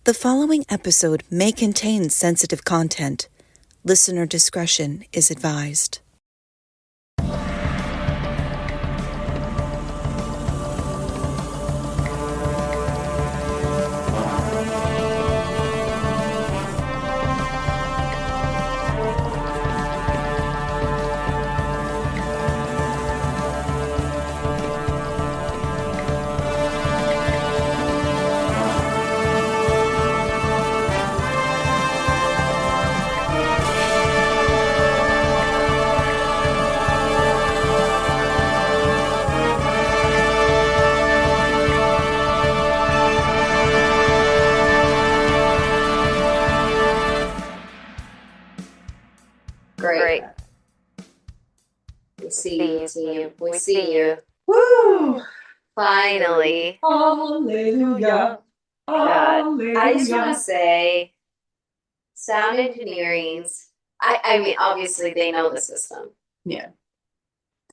The following episode may contain sensitive content. Listener discretion is advised. Great. We see you. Woo! Finally. Hallelujah. God. I just want to say, sound engineering's, I mean, obviously they know the system. Yeah.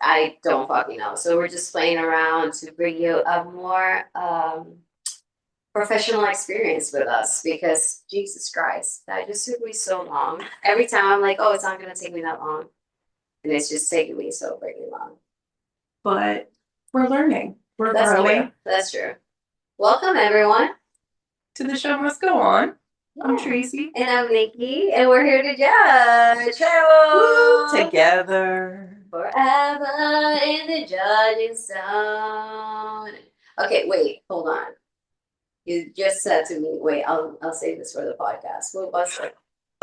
I don't fucking know. So we're just playing around to bring you a more professional experience with us because Jesus Christ, that just took me so long. Every time I'm like, oh, it's not going to take me that long. And it's just taking me so freaking long. But we're learning. We're growing. True. That's true. Welcome, everyone. To the show must go on. I'm Tracey. And I'm Nikki. And we're here to judge. Woo! Together. Forever in the judging zone. Okay, wait. Hold on. You just said to me, wait, I'll save this for the podcast. What was it?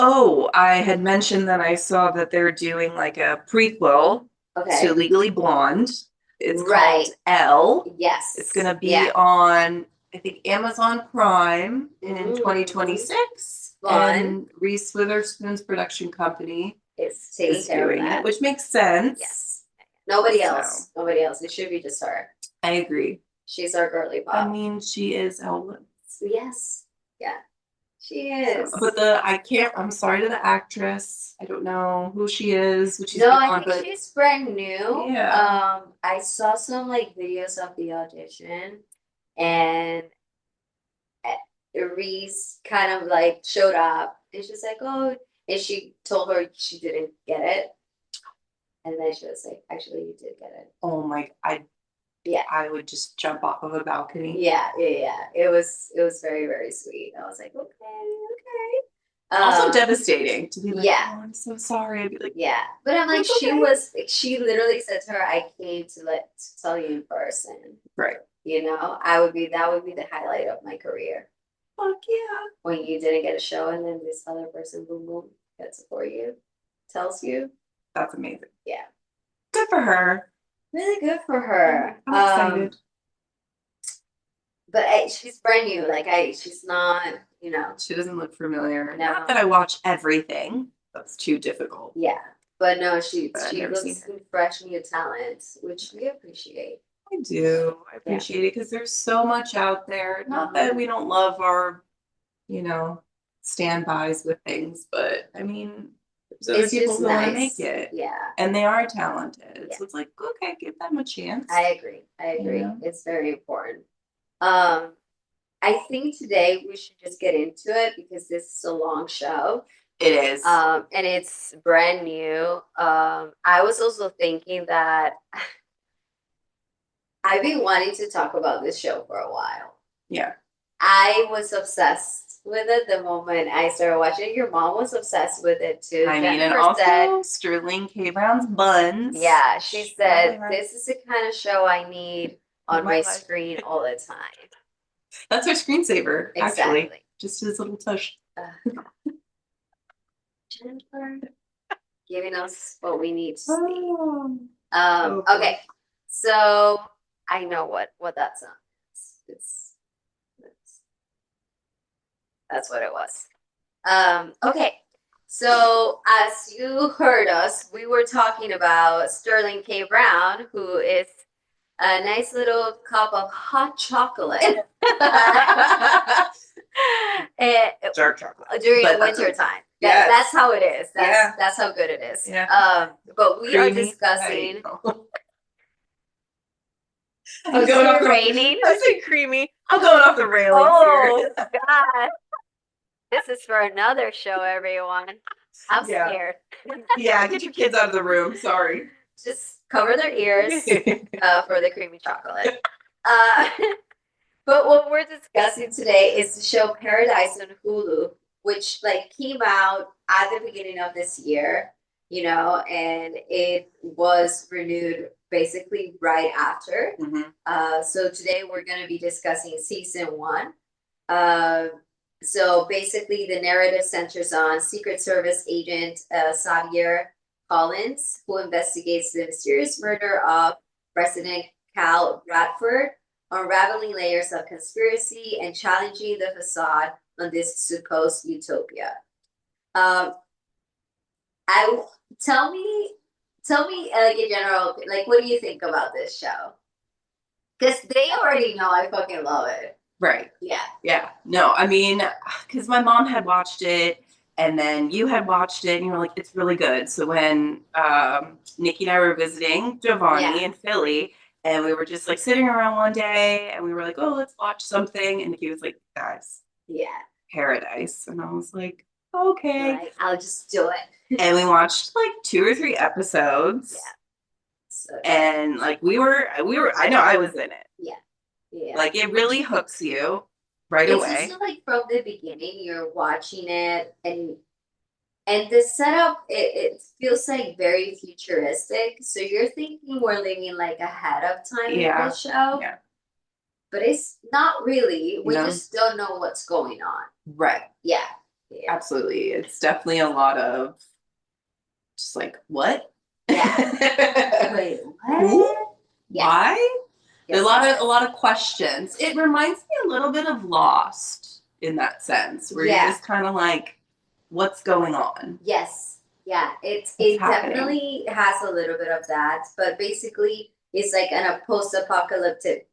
Oh, I had mentioned that I saw that they're doing like a prequel to Legally Blonde. It's called Elle. Yes. It's going to be on, I think, Amazon Prime in 2026. Fun. And Reese Witherspoon's production company is taking care of that. Which makes sense. Yes. Nobody else. Nobody else. It should be just her. I agree. She's our girly pop. I mean, she is Elle. Yes. Yeah. She is. But I'm sorry to the actress. I don't know who she is. What she's I think she's brand new. Yeah. I saw some like videos of the audition and Reese kind of like showed up and she's like, oh, and she told her she didn't get it. And then she was like, actually, you did get it. Oh my, I would just jump off of a balcony. Yeah. It was very, very sweet. I was like, okay. Also devastating to be like, yeah. Oh, I'm so sorry. I'd be like, yeah. But I'm like, she literally said to her, I came to tell you in person. Right. You know, that would be the highlight of my career. Fuck yeah. When you didn't get a show and then this other person, boom, boom, gets it for you, tells you. That's amazing. Yeah. Good for her. Really good for her. I'm excited. But she's brand new. She's not, She doesn't look familiar. No. Not that I watch everything. That's too difficult. Yeah. But no, she looks fresh new talent, which we appreciate. I do. I appreciate it because there's so much out there. Not that we don't love our, standbys with things, but I mean, there's other people who want to make it. Yeah. And they are talented. Yeah. So it's like, okay, give them a chance. I agree. Yeah. It's very important. I think today we should just get into it because this is a long show. It is. And it's brand new. I was also thinking that I've been wanting to talk about this show for a while. Yeah. I was obsessed with it the moment I started watching it. Your mom was obsessed with it too. I mean, and also Sterling K. Brown's buns. Yeah, she said, this is the kind of show I need on my screen all the time. That's our screensaver, exactly. Actually. Just his little tush. Jennifer, giving us what we need to see. Okay, so I know what that song is. That's what it was. Okay, so as you heard us, we were talking about Sterling K. Brown, who is a nice little cup of hot chocolate. Dark chocolate. During winter time. That's how it is. That's how good it is. Yeah. But we are discussing. I'm going off raining. I say creamy. I'm going off the railings here. God. This is for another show, everyone. I'm Yeah. scared. Yeah, get your kids out of the room. Sorry. Just cover their ears for the creamy chocolate. But what we're discussing today is the show Paradise on Hulu, which like came out at the beginning of this year, you know, and it was renewed basically right after. So today we're going to be discussing season 1. So basically the narrative centers on Secret Service agent Xavier Collins, who investigates the mysterious murder of President Cal Bradford, unraveling layers of conspiracy and challenging the facade on this supposed utopia. Tell me, like in general, like what do you think about this show? Because they already know I fucking love it. Right. Yeah. Yeah. No, I mean, because my mom had watched it, and then you had watched it, and you were like, it's really good. So when Nikki and I were visiting Giovanni in Philly, and we were just like sitting around one day, and we were like, oh, let's watch something. And Nikki was like, guys, Paradise. And I was like, okay. Right, I'll just do it. And we watched like 2 or 3 episodes. Yeah. So, and like we were, I know I was in it. Yeah. Yeah. Like it really hooks you right away. It's just like from the beginning, you're watching it and the setup, it feels like very futuristic. So you're thinking we're living like ahead of time in the show. Yeah. But it's not really. We just don't know what's going on. Right. Yeah. Absolutely. It's definitely a lot of just like, what? Yeah. Wait, what? Yeah. Why? Yes, a lot of questions. It reminds me a little bit of Lost in that sense, where you're just kind of like, what's going on? Yes. Yeah. It definitely has a little bit of that, but basically it's like a post-apocalyptic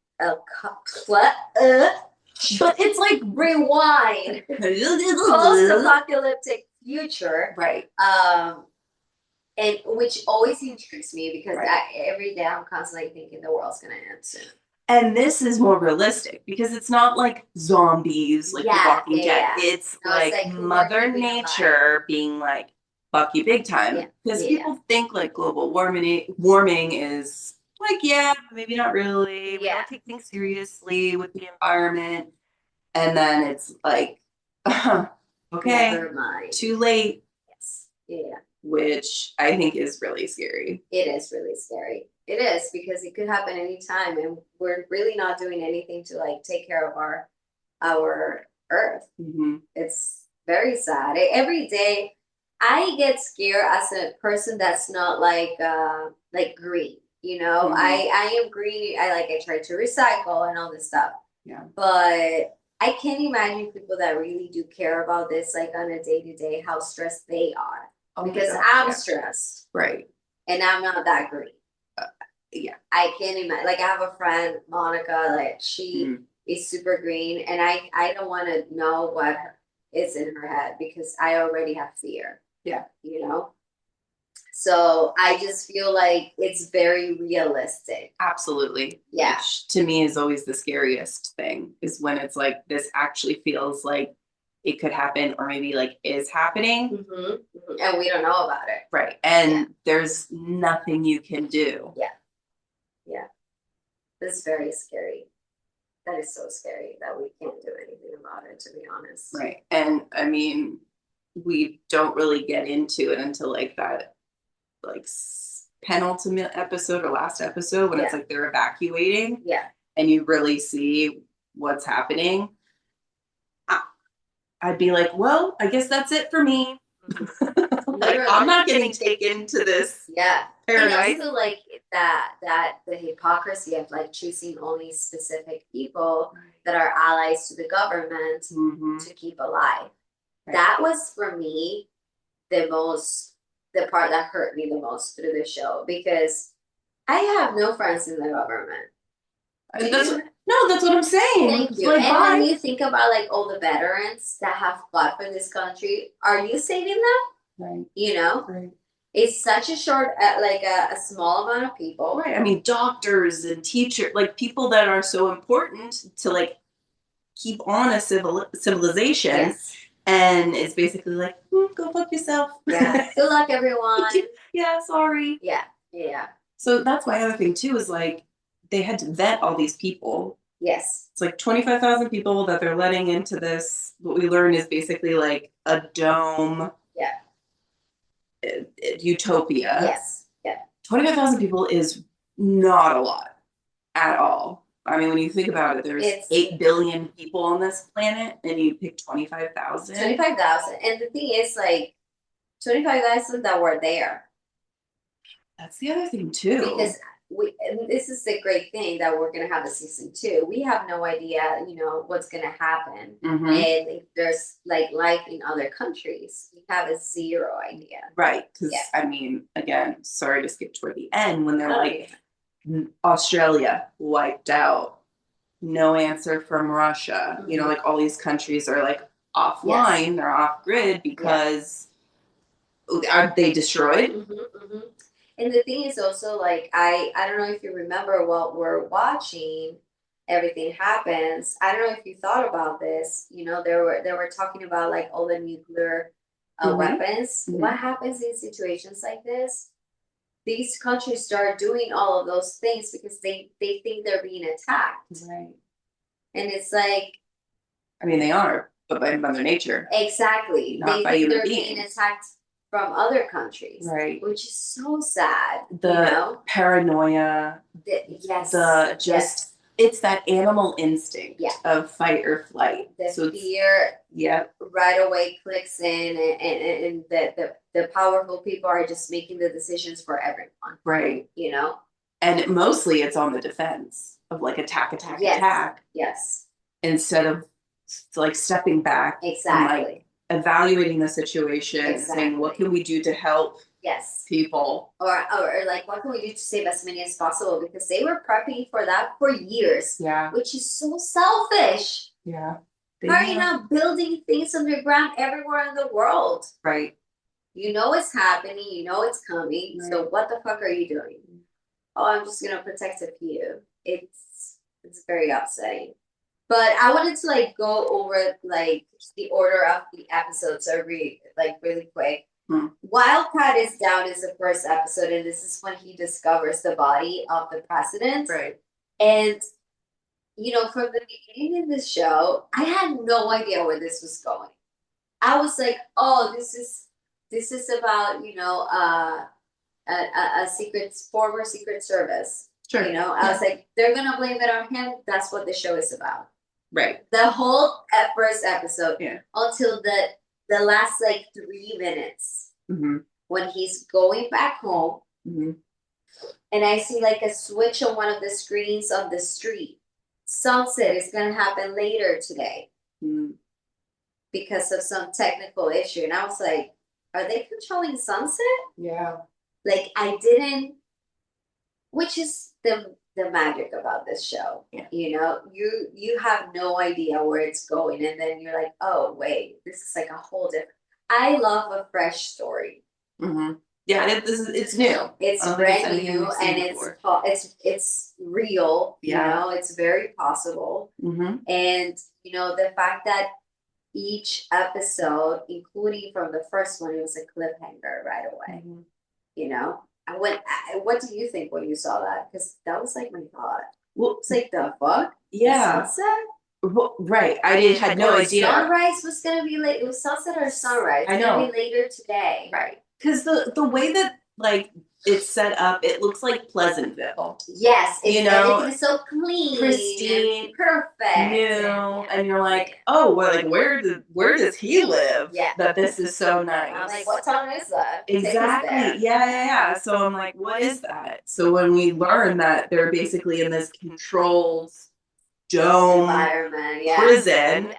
but it's like rewind. Post-apocalyptic future. Right. And which always intrigues me because every day I'm constantly thinking the world's gonna end soon. And this is more realistic because it's not like zombies, like The Walking Dead. It's like Mother Nature being like, fuck you big time. Because people think like global warming is like, maybe not really. We don't take things seriously with the environment. And then it's like, okay, never mind. Too late. Yes. Yeah. Which I think is really scary. It is really scary. It is because it could happen anytime, and we're really not doing anything to like take care of our Earth. It's very sad. Every day, I get scared as a person that's not like green. You know, I am green. I try to recycle and all this stuff. Yeah. But I can't imagine people that really do care about this, like on a day-to-day, how stressed they are. Because I'm stressed. Right. And I'm not that green. Yeah. I can't imagine. Like, I have a friend, Monica, like, she is super green. And I don't want to know what is in her head because I already have fear. Yeah. You know? So I just feel like it's very realistic. Absolutely. Yeah. Which to me is always the scariest thing, is when it's like, this actually feels like it could happen or maybe like is happening. And we don't know about it. Right. And there's nothing you can do. Yeah. Yeah. It's very scary. That is so scary that we can't do anything about it, to be honest. Right. And I mean, we don't really get into it until like that like penultimate episode or last episode when it's like they're evacuating. Yeah. And you really see what's happening. I'd be like, well, I guess that's it for me. Like, I'm not getting taken to this paradise. And also like that the hypocrisy of like choosing only specific people that are allies to the government to keep alive. Right. That was for me the part that hurt me the most through the show, because I have no friends in the government. That's what I'm saying. Thank you. Like, and when you think about like all the veterans that have fought for this country, are you saving them? Right. You know? Right. It's such a short, like a small amount of people. Right. I mean, doctors and teachers, like people that are so important to like keep on a civilization. Yes. And it's basically like, go fuck yourself. Yeah. Good luck, everyone. Yeah, sorry. Yeah. Yeah. So that's my other thing too, is like they had to vet all these people. Yes. It's like 25,000 people that they're letting into this. What we learn is basically like a dome. Yeah. Utopia. Yes. Yeah. 25,000 people is not a lot at all. I mean, when you think about it, there's 8 billion people on this planet, and you pick 25,000. 25,000. And the thing is, like, 25,000 that were there. That's the other thing, too. Because and this is the great thing that we're going to have a season 2. We have no idea, what's going to happen. Mm-hmm. And if there's, like, life in other countries, we have a zero idea. Right. Because, I mean, again, sorry to skip toward the end, when they're like, Australia wiped out, no answer from Russia. Mm-hmm. Like all these countries are like offline, they're off grid because are they destroyed? Mm-hmm, mm-hmm. And the thing is also, like, I don't know if you remember while we're watching Everything Happens. I don't know if you thought about this. They were talking about like all the nuclear weapons. Mm-hmm. What happens in situations like this? These countries start doing all of those things because they think they're being attacked. Right. And it's like, I mean, they are, but by Mother Nature. Exactly. Not they by think human they're beings. Being attacked from other countries. Right. Which is so sad. The paranoia. Yes. It's that animal instinct of fight or flight. The fear right away clicks in, and the powerful people are just making the decisions for everyone. Right. And mostly it's on the defense of like attack. Yes. Instead of like stepping back. Exactly. And, like, evaluating the situation, saying what can we do to help people, or like what can we do to save as many as possible, because they were prepping for that for years, which is so selfish. How are you not building things underground everywhere in the world? Right. It's happening, it's coming, so what the fuck are you doing? I'm just gonna protect a few. It's very upsetting. But I wanted to like go over like the order of the episodes really quick. Wildcat is Down is the first episode, and this is when he discovers the body of the president. Right. And from the beginning of this show, I had no idea where this was going. I was like, oh, this is about a former Secret Service. Sure. I was like, they're gonna blame it on him. That's what the show is about. Right. The whole first episode until the last like 3 minutes when he's going back home, and I see like a switch on one of the screens of the street. Sunset is gonna happen later today because of some technical issue, and I was like, are they controlling sunset? Yeah. Like I didn't, which is the magic about this show. You have no idea where it's going, and then you're like, oh wait, this is like a whole different. I love a fresh story. Yeah, it's new. It's brand new, and it's real. It's very possible. And the fact that each episode, including from the first one, it was a cliffhanger right away. What do you think when you saw that? Because that was like my thought. Well, it's like the fuck. Yeah. Sunset. Well, right. I had no idea. Sunrise was gonna be late. It was sunset or sunrise. It's gonna be later today. Right. Because the way that like it's set up, it looks like Pleasantville. Yes. Everything is so clean, pristine, perfect, new, and you're like, oh, well, like where does he live? Yeah. That this is so nice. I'm like, what town is that? Exactly. Yeah. So I'm like, what is that? So when we learn that they're basically in this controlled dome environment, prison,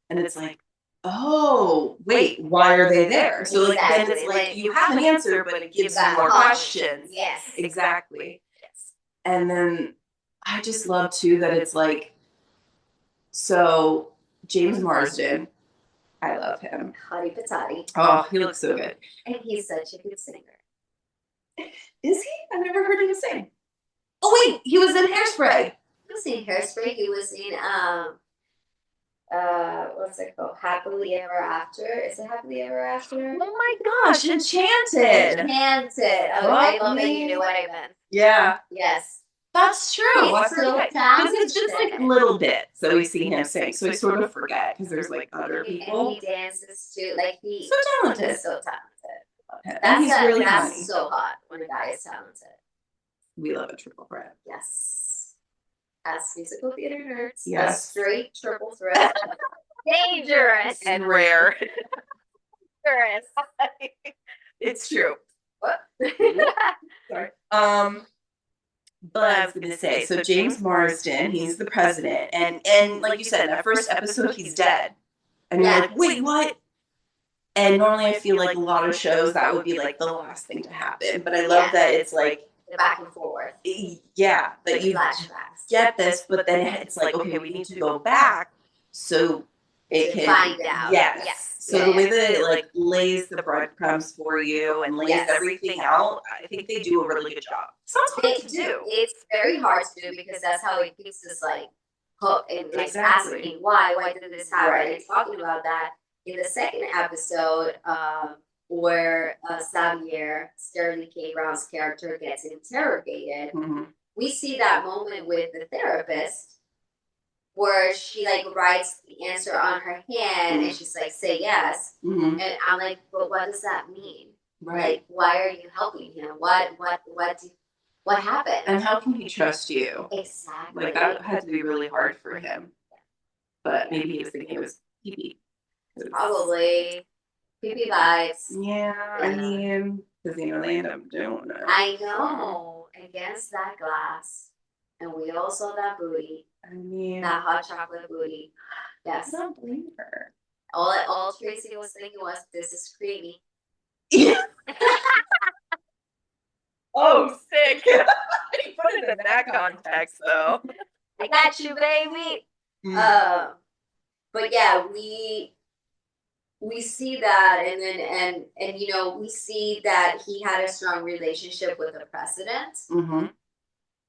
and it's like, oh, wait, why are they there? So like then it's like you have an answer, but it gives you more questions. Yes. Exactly. Yes. And then I just love too that it's like, so James Marsden, I love him. Hottie patati. Oh, he looks so good. And he's such a good singer. Is he? I've never heard him sing. Oh wait, he was in Hairspray. He was in Hairspray. He was in what's it called? Happily Ever After. Is it Happily Ever After? Oh my gosh, Enchanted. Enchanted. Oh, I love that you knew what I meant. Yeah. Yes. That's true. He's so Because it's just like talented. little bit. So we see him sing. So I sort of forget because there's like other people. And he dances too. Like So talented. He's so talented. And he's really funny. That's so hot when a guy is talented. We love a triple threat. Yes. As musical theater nerds, yes. A straight triple threat. Dangerous. And rare. Dangerous. It's true. What? Sorry. But I was gonna say, so James Marsden, he's the president, and like you said, that first episode, he's dead. And you're like, wait, what? And normally I feel like a lot of shows that would be like the last thing to happen. But I love that it's like the back and forth. Yeah, that you flashbacks. Get this, but then it's like, okay, we need to go back so it can find out. Yes. So the way that it like lays the breadcrumbs for you and lays everything out, I think they do a really good job. Sounds hard to do. It's very hard to do because that's how it keeps us like hooked and like asking why did this happen? Right. And talking about that in the second episode, where Xavier, Sterling K. Brown's character, gets interrogated. We see that moment with the therapist where she like writes the answer on her hand and she's like, say yes. And I'm like, but what does that mean? Right. Like, why are you helping him? What happened? And how can he trust you? Exactly. Like that had to be really hard for him. But maybe he was thinking it was pee-pee. Probably. Pee-pee vibes. Yeah, I mean, because you know, they end up doing it. I know. Against that glass. And we all saw that booty. I mean, that hot chocolate booty. Yes. I don't blame her. All Tracey was thinking was, this is creamy. Oh, sick. You put it in that context, though. I got you, baby. But yeah, we see that, and then and you know, we see that he had a strong relationship with the president.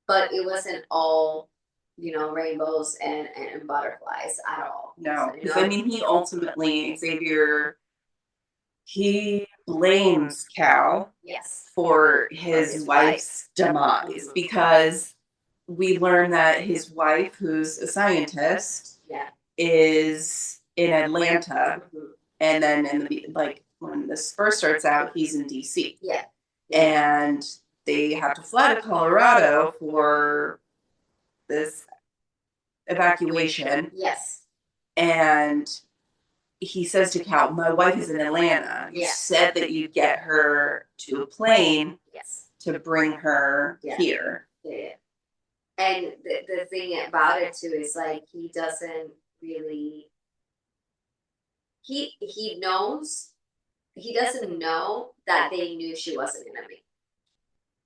But it wasn't all, you know, rainbows and butterflies at all. No, because I mean, he ultimately, Xavier, he blames Cal for his wife's demise because we learn that his wife, who's a scientist, is in Atlanta, and then in the like when this first starts out, he's in DC. And they have to fly to Colorado for this evacuation. And he says to Cal, my wife is in Atlanta. You said that you'd get her to a plane to bring her here. And the thing about it too is like he doesn't really he knows he doesn't know that they knew she wasn't gonna be.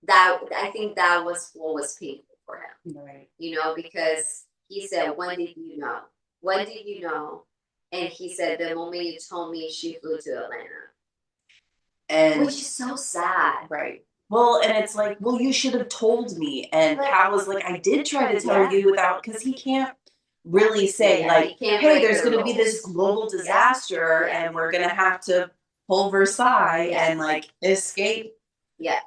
That I think that was what was painful for him. Right. You know, because he said, when did you know? When did you know? And he said, the moment you told me she flew to Atlanta. And which is so sad. Right. Well, and it's like, well, you should have told me. And Cal was like, I did try to tell you without, because he can't really say, like, hey, there's going to be this global disaster and we're going to have to pull Versailles and, like, escape.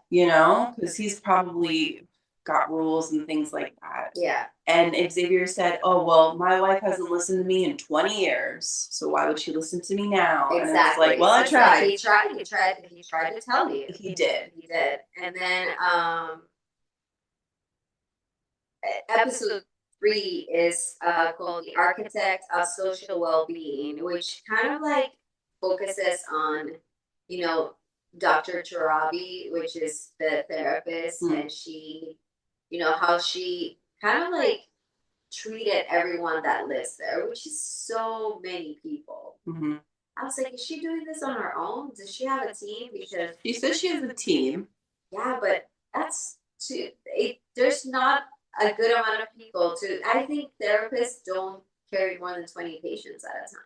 You know, because he's probably got rules and things like that. And Xavier said, oh, well, my wife hasn't listened to me in 20 years. So why would she listen to me now? And it's like, well, I tried. He tried to tell you. He did. And then episode 3 is called The Architect of Social Well-Being, which kind of like focuses on, you know, Dr. Tarabi, which is the therapist, and she, you know, how she kind of like treated everyone that lives there, which is so many people. I was like, is she doing this on her own? Does she have a team? Because she says she has a team. Yeah, but that's too. There's not a good amount of people to. I think therapists don't carry more than 20 patients at a time,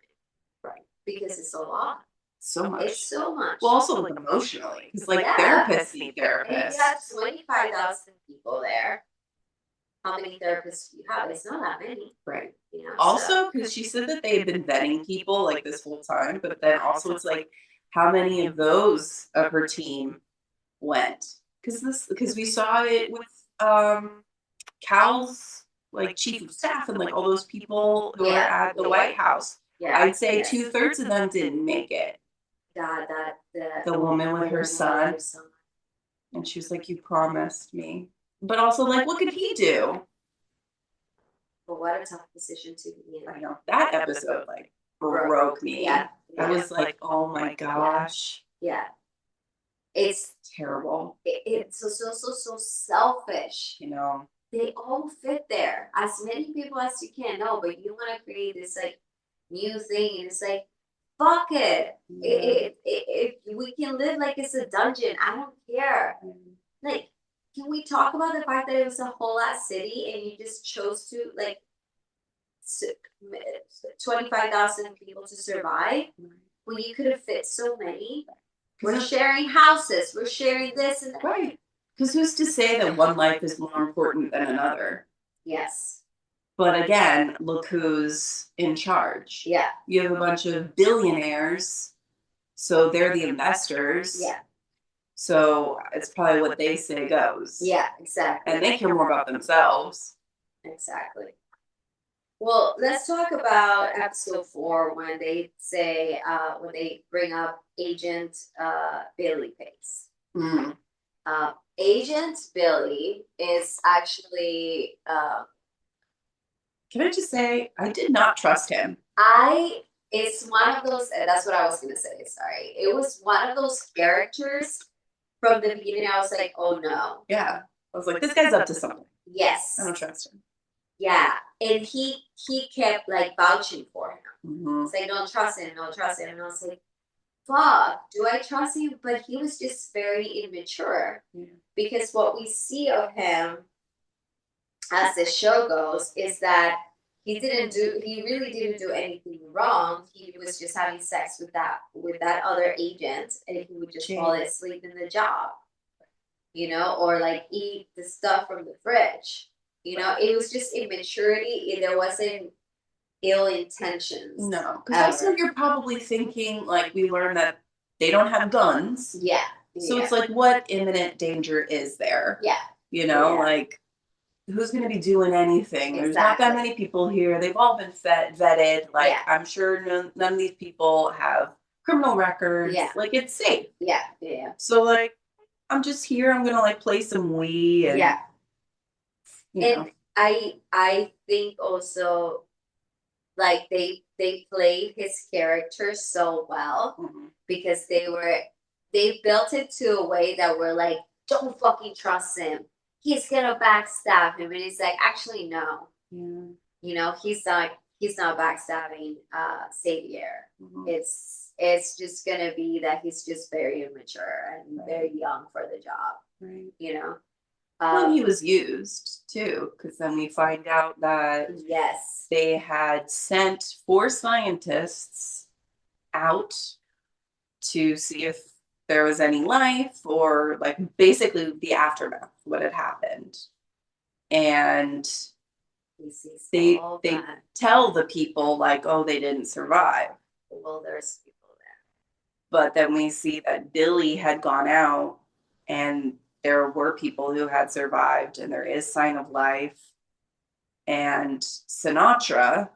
right? Because it's a lot. So much. It's so much. Well, also like emotionally, because like therapists need therapists. And you have 25,000 people there. how many therapists do you have? It's not that many. Right. You know, Also, because she said that they had been vetting people like this whole time, but then also it's like, how many of those of her team went? Because we saw it with Cal's like chief of staff and like all those people who are at the White House. Yeah. I'd say 2/3 of them didn't make it. The woman with her son. And she was like, "You promised me." But also, like, what could he do? But what a tough decision to be in. I know that episode like broke me. Yeah. I was like, "Oh my gosh." Yeah. It's terrible. It's so selfish. You know. They all fit there. As many people as you can. No, but you want to create this like new thing, and it's like, fuck it. If we can live like it's a dungeon, I don't care. Like, can we talk about the fact that it was a whole ass city and you just chose to like 25,000 people to survive when you could have fit so many? We're sharing houses. We're sharing this and that. Right. Because who's to say that one life is more important than another? Yes. But again, look who's in charge. Yeah. You have a bunch of billionaires, so they're the investors. Yeah. So it's probably what they say goes. Yeah, exactly. And they care more about themselves. Exactly. Well, let's talk about episode 4 when they say, when they bring up Agent Billy Pace. Mm-hmm. Agent Billy is actually... Can I just say, I did not trust him. It's one of those, that's what I was going to say, sorry. It was one of those characters from the beginning. I was like, oh no. Yeah. I was like, this guy's up to something. Yes. I don't trust him. Yeah. And he kept like vouching for him. Mm-hmm. Saying, don't trust him, don't trust him. And I was like, fuck, do I trust him? But he was just very immature. Yeah. Because what we see of him as the show goes is that he really didn't do anything wrong. He was just having sex with that other agent, and he would just fall asleep in the job, you know, or like eat the stuff from the fridge. You know, it was just immaturity. There wasn't ill intentions. No, because also you're probably thinking, like, we learned that they don't have guns. Yeah. So it's like, what imminent danger is there? Yeah. You know, like, who's going to be doing anything? There's not that many people here. They've all been vetted. Like, I'm sure none of these people have criminal records. Yeah. Like, it's safe. Yeah. Yeah. So, like, I'm just here. I'm going to, like, play some Wii. And, you know. I think also, like, they played his character so well because they built it to a way that we're like, don't fucking trust him. He's gonna backstab him, and he's like, actually, no. Yeah. You know, he's not backstabbing Xavier. Mm-hmm. It's just gonna be that he's just very immature and very young for the job. Right. You know. Well, he was used too, because then we find out that they had sent 4 scientists out to see if there was any life, or like basically the aftermath, what had happened. And they tell the people like, oh, they didn't survive. Well, there's people there. But then we see that Billy had gone out and there were people who had survived and there is sign of life. And Sinatra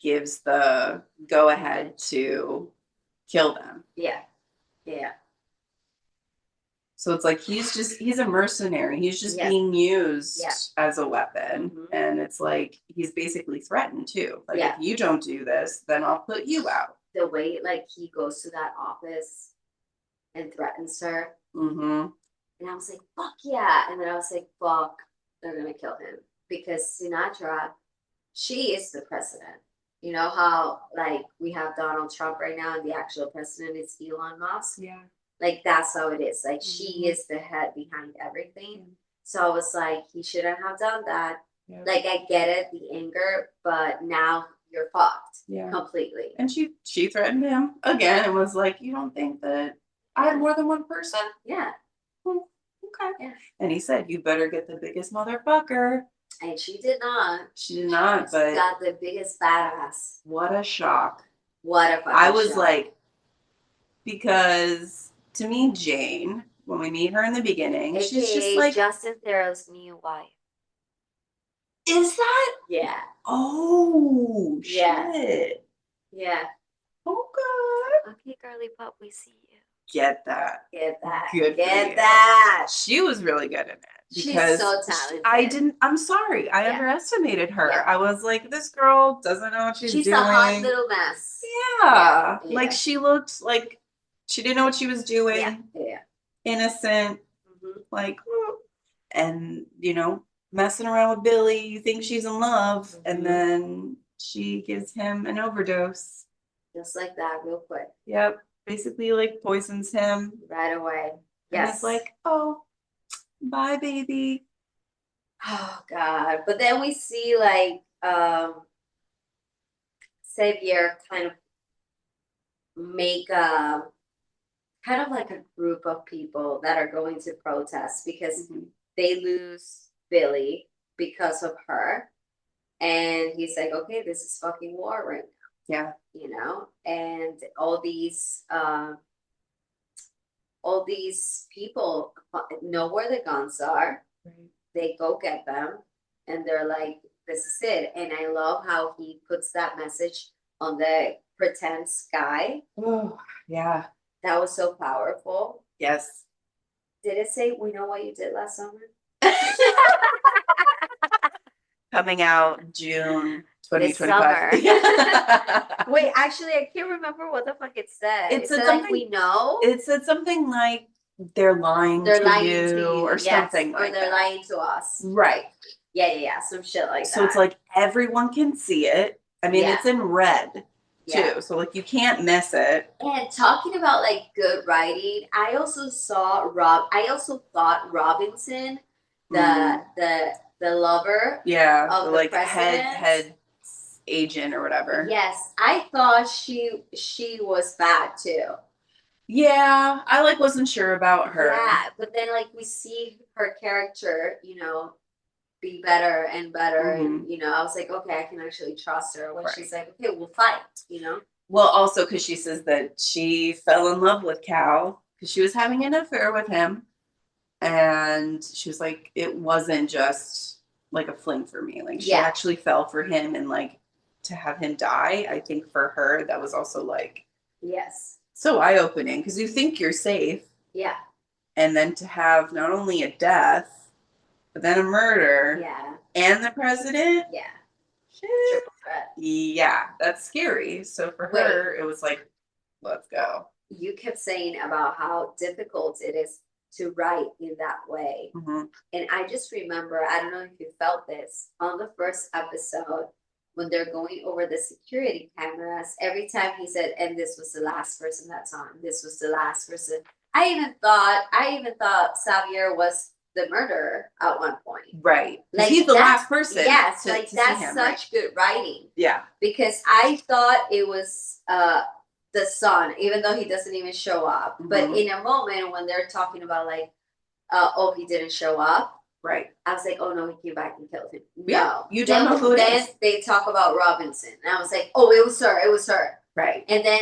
gives the go ahead to kill them. Yeah. Yeah. So it's like he's a mercenary. He's just being used as a weapon. Mm-hmm. And it's like he's basically threatened too. Like if you don't do this, then I'll put you out. The way like he goes to that office and threatens her. Mm-hmm. And I was like, fuck yeah. And then I was like, fuck, they're gonna kill him. Because Sinatra, she is the president. You know how, like, we have Donald Trump right now and the actual president is Elon Musk? Yeah. Like, that's how it is. Like, she is the head behind everything. So I was like, he shouldn't have done that. Yeah. Like, I get it, the anger, but now you're fucked completely. And she threatened him again and was like, you don't think that I had more than one person? Yeah. okay. Yeah. And he said, you better get the biggest motherfucker. And she did not. She did not, but got the biggest badass. what a shock. What a fucking I was shock. like, because to me, Jane, when we meet her in the beginning, AKA she's just like Justin Theroux's new wife. Is that? Yeah. Oh, Yeah. shit. Yeah. Okay. Okay, girly pop, we see you. Get that. Get that. Good Get that. She was really good in it. She's so talented. I'm sorry. I underestimated her. Yeah. I was like, this girl doesn't know what she's doing. She's a hot little mess. Yeah. Yeah. Like she looked like she didn't know what she was doing. Yeah. Innocent. Like, and you know, messing around with Billy. You think she's in love, and then she gives him an overdose. Just like that, real quick. Yep. Basically, like poisons him right away. And it's like, oh, bye, baby. Oh God. But then we see like Xavier kind of make a kind of like a group of people that are going to protest because they lose Billy because of her. And he's like, okay, this is fucking war right now. Yeah. You know, and all these people know where the guns are. Right. They go get them and they're like, this is it. And I love how he puts that message on the pretend sky. Oh, yeah. That was so powerful. Yes. Did it say, we know what you did last summer? Coming out June 2025. Wait, actually, I can't remember what the fuck it said. It said like, we know? It said something like, they're lying to you or something like that. Or they're lying to us. Right. Yeah. Some shit like that. So it's like everyone can see it. I mean, it's in red too. So like you can't miss it. And talking about like good writing, I also thought Robinson, the lover. Yeah. Of the like president. head agent or whatever. Yes. I thought she was bad too. Yeah, I like wasn't sure about her. Yeah, but then like we see her character, you know, be better and better, and you know, I was like, okay, I can actually trust her when she's like, okay, we'll fight, you know. Well, also because she says that she fell in love with Cal because she was having an affair with him, and she was like, it wasn't just like a fling for me. Like she actually fell for him, and like to have him die, I think for her that was also like so eye-opening because you think you're safe. Yeah. And then to have not only a death, but then a murder. Yeah. And the president. Yeah. Shit. Triple threat. Yeah, that's scary. So for her, it was like, let's go. You kept saying about how difficult it is to write in that way. And I just remember, I don't know if you felt this, on the first episode, when they're going over the security cameras, every time he said, and this was the last person that's on, this was the last person. I even thought Xavier was the murderer at one point. Right. Like he's the last person. Yes, to that's him, such good writing. Yeah. Because I thought it was the son, even though he doesn't even show up. But in a moment when they're talking about like, oh, he didn't show up. Right. I was like, oh no, he came back and killed him. Yeah. No. You don't know who it is. Then they talk about Robinson. And I was like, oh, it was her. Right. And then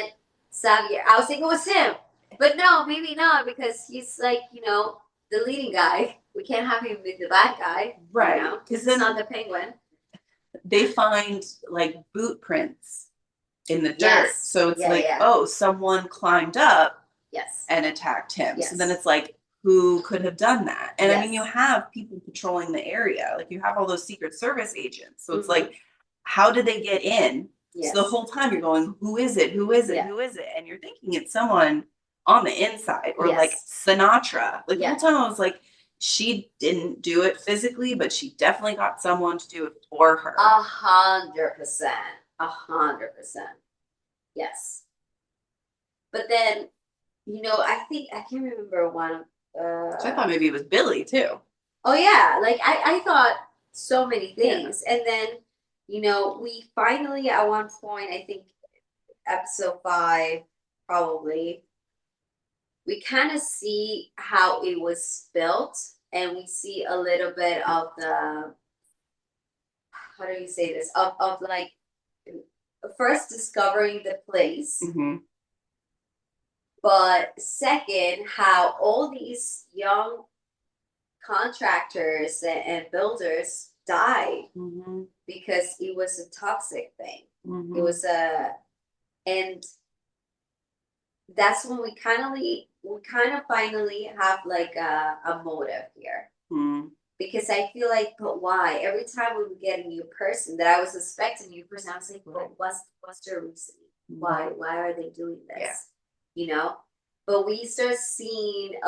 Xavier, I was thinking it was him. But no, maybe not, because he's like, you know, the leading guy. We can't have him be the bad guy. Right. Because he's not the Penguin. They find like boot prints in the dirt. So it's oh, someone climbed up and attacked him. So then it's like, who could have done that? And I mean, you have people patrolling the area. Like you have all those Secret Service agents. So it's like, how did they get in? So the whole time you're going, who is it? Who is it? Who is it? And you're thinking it's someone on the inside or like Sinatra. Like the whole time I was like, she didn't do it physically, but she definitely got someone to do it for her. 100%. 100%. Yes. But then, you know, I can't remember one. So I thought maybe it was Billy too. Oh yeah, like I thought so many things, and then you know we finally at one point, I think episode 5 probably, we kind of see how it was built, and we see a little bit of the, how do you say this, of like first discovering the place, but second, how all these young contractors and builders died because it was a toxic thing. It was and that's when we kind of finally have like a motive here. Because I feel like, but why? Every time we would get a new person that I was expecting a new person, I was like, but what's their reasoning? Why are they doing this? Yeah. You know? But we start seeing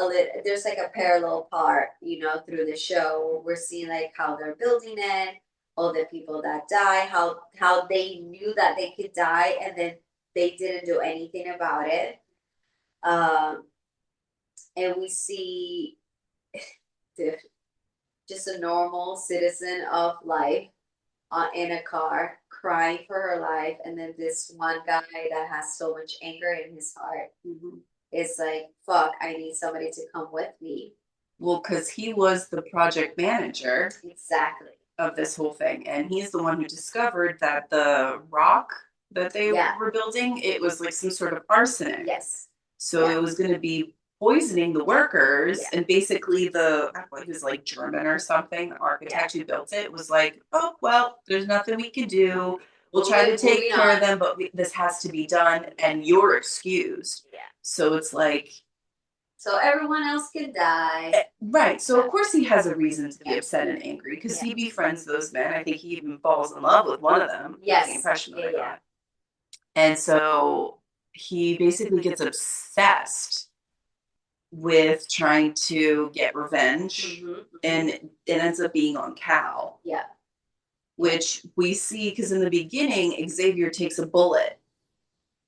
there's like a parallel part, you know, through the show where we're seeing like how they're building it, all the people that die, how they knew that they could die and then they didn't do anything about it. And we see just a normal citizen of life in a car crying for her life, and then this one guy that has so much anger in his heart is like, fuck, I need somebody to come with me. Well, because he was the project manager Exactly of this whole thing, and he's the one who discovered that the rock that they were building, it was like some sort of arsenic. Yes. So it was going to be poisoning the workers, and basically he was like German or something, the architect who built it was like, oh, well, there's nothing we can do. We'll try to take care of them, but this has to be done, and you're excused. Yeah. So it's like... So everyone else can die. Right. So of course he has a reason to be upset and angry, because he befriends those men. I think he even falls in love with one of them. Yes. The impression that I got. And so he basically gets obsessed with trying to get revenge, and it ends up being on Cal. Yeah. Which we see, because in the beginning, Xavier takes a bullet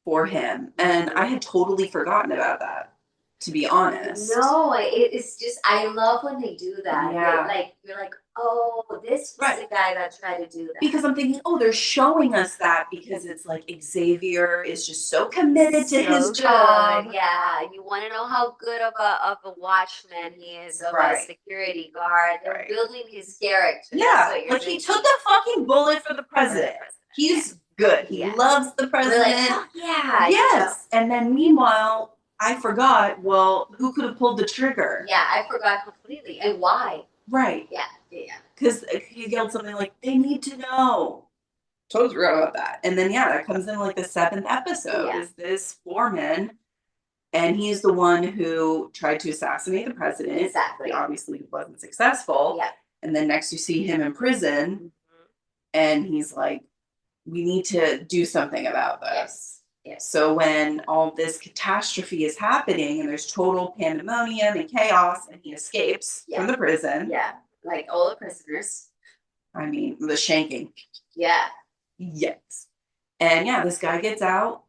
for him, and I had totally forgotten about that, to be honest. No, it's just, I love when they do that. Yeah. You're like, oh, this was the guy that tried to do that. Because I'm thinking, oh, they're showing us that because it's like Xavier is just so committed to his job. Yeah, you want to know how good of a watchman he is, of a security guard. They're building his character. Yeah, like he took the fucking bullet for the president. He's good. He loves the president. We're like, oh, yeah. Yes. And then meanwhile, I forgot, well, who could have pulled the trigger? Yeah, I forgot completely. And why? Right. Yeah. Because he yelled something like, they need to know. Totally forgot about that. And then, that comes in like the 7th episode, is this foreman, and he's the one who tried to assassinate the president. Exactly. He obviously wasn't successful. Yeah. And then next you see him in prison, and he's like, we need to do something about this. Yes. So when all this catastrophe is happening and there's total pandemonium and chaos, and he escapes from the prison. Yeah, like all the prisoners. I mean, the shanking. Yeah. Yes. And this guy gets out.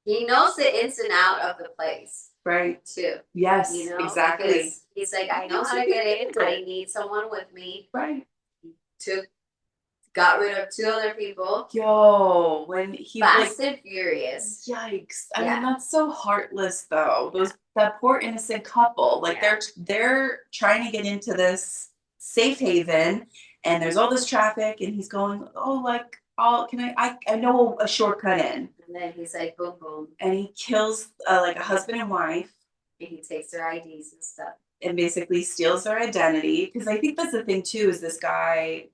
He knows the ins and out of the place. Right. Too. Yes, exactly. He's like, I know how to get in. I need someone with me. Right. Got rid of 2 other people. Yo, when he Fast and Furious. Yikes! I mean, that's so heartless, though. That poor innocent couple. Like they're trying to get into this safe haven, and there's all this traffic, and he's going, I know a shortcut in. And then he's like, boom, boom, and he kills like a husband and wife. And he takes their IDs and stuff, and basically steals their identity. Because I think that's the thing too, is this guy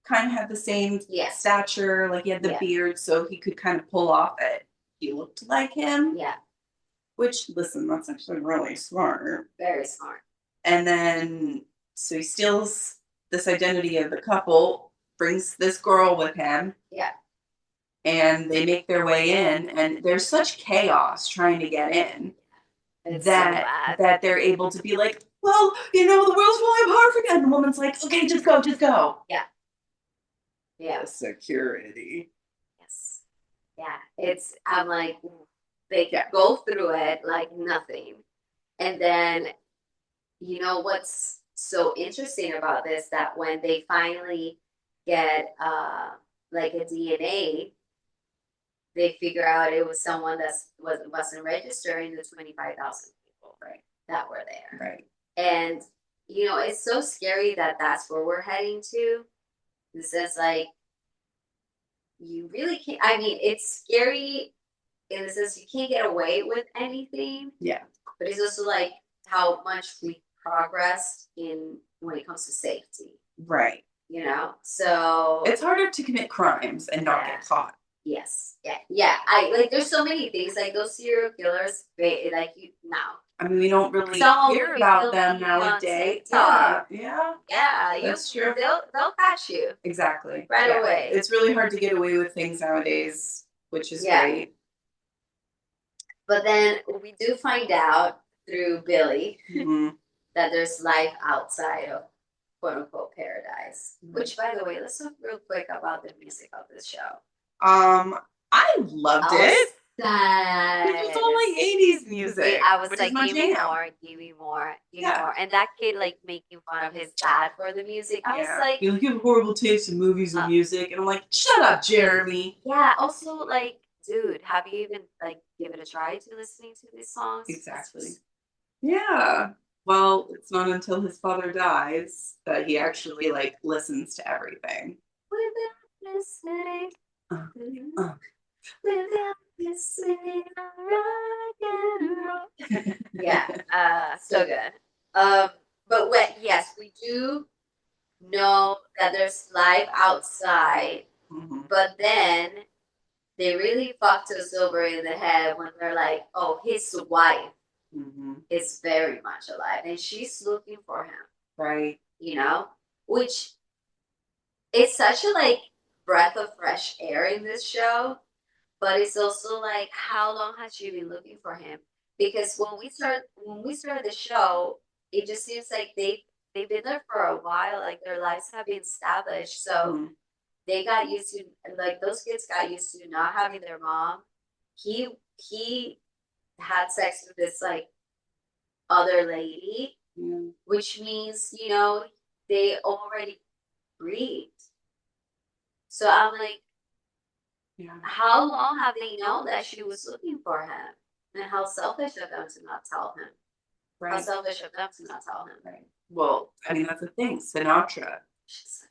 kind of had the same stature, like he had the beard, so he could kind of pull off it. He looked like him. Yeah. Which, listen, that's actually really smart. Very smart. And then, so he steals this identity of the couple, brings this girl with him. Yeah. And they make their way in, and there's such chaos trying to get in that they're able to be like, well, the world's falling apart for you. And the woman's like, okay, just go. Yeah. Yeah. The security. Yes. Yeah. I'm like, they go through it like nothing. And then, what's so interesting about this, that when they finally get like a DNA, they figure out it was someone that wasn't registering the 25,000 people. that were there. Right. And, you know, it's so scary that that's where we're heading to. This is like, you really can't, I mean, it's scary in the sense you can't get away with anything. Yeah. But it's also like how much we progressed in when it comes to safety. Right. You know? So it's harder to commit crimes and not get caught. Yes. Yeah. I like there's so many things like those serial killers, like you now. I mean, we don't really hear about them nowadays. Yeah. That's true. They'll catch you. Exactly. Right away. It's really hard to get away with things nowadays, which is great. But then we do find out through Billy that there's life outside of quote unquote paradise. Which, by the way, let's talk real quick about the music of this show. I loved it. It was all like 80s music. I was like, give me more. And that kid like making fun of his dad for the music. I was like, you have horrible taste in movies and music, and I'm like, shut up, Jeremy. Yeah. Also, like, dude, have you even like given it a try to listening to these songs? Exactly. Yeah. Well, it's not until his father dies that he actually like listens to everything. Without listening. Yeah, so good. But yes, we do know that there's life outside, but then they really fucked us over in the head when they're like, oh, his wife is very much alive and she's looking for him. Right. You know, which it's such a like breath of fresh air in this show. But it's also like, how long has she been looking for him? Because when we start the show, it just seems like they've been there for a while. Like their lives have been established, so they got used to like those kids got used to not having their mom. He had sex with this like other lady, which means they already breathed. So I'm like. How long have they known that she was looking for him? And how selfish of them to not tell him. Right. How selfish of them to not tell him. Right. Well, I mean, that's the thing. Sinatra.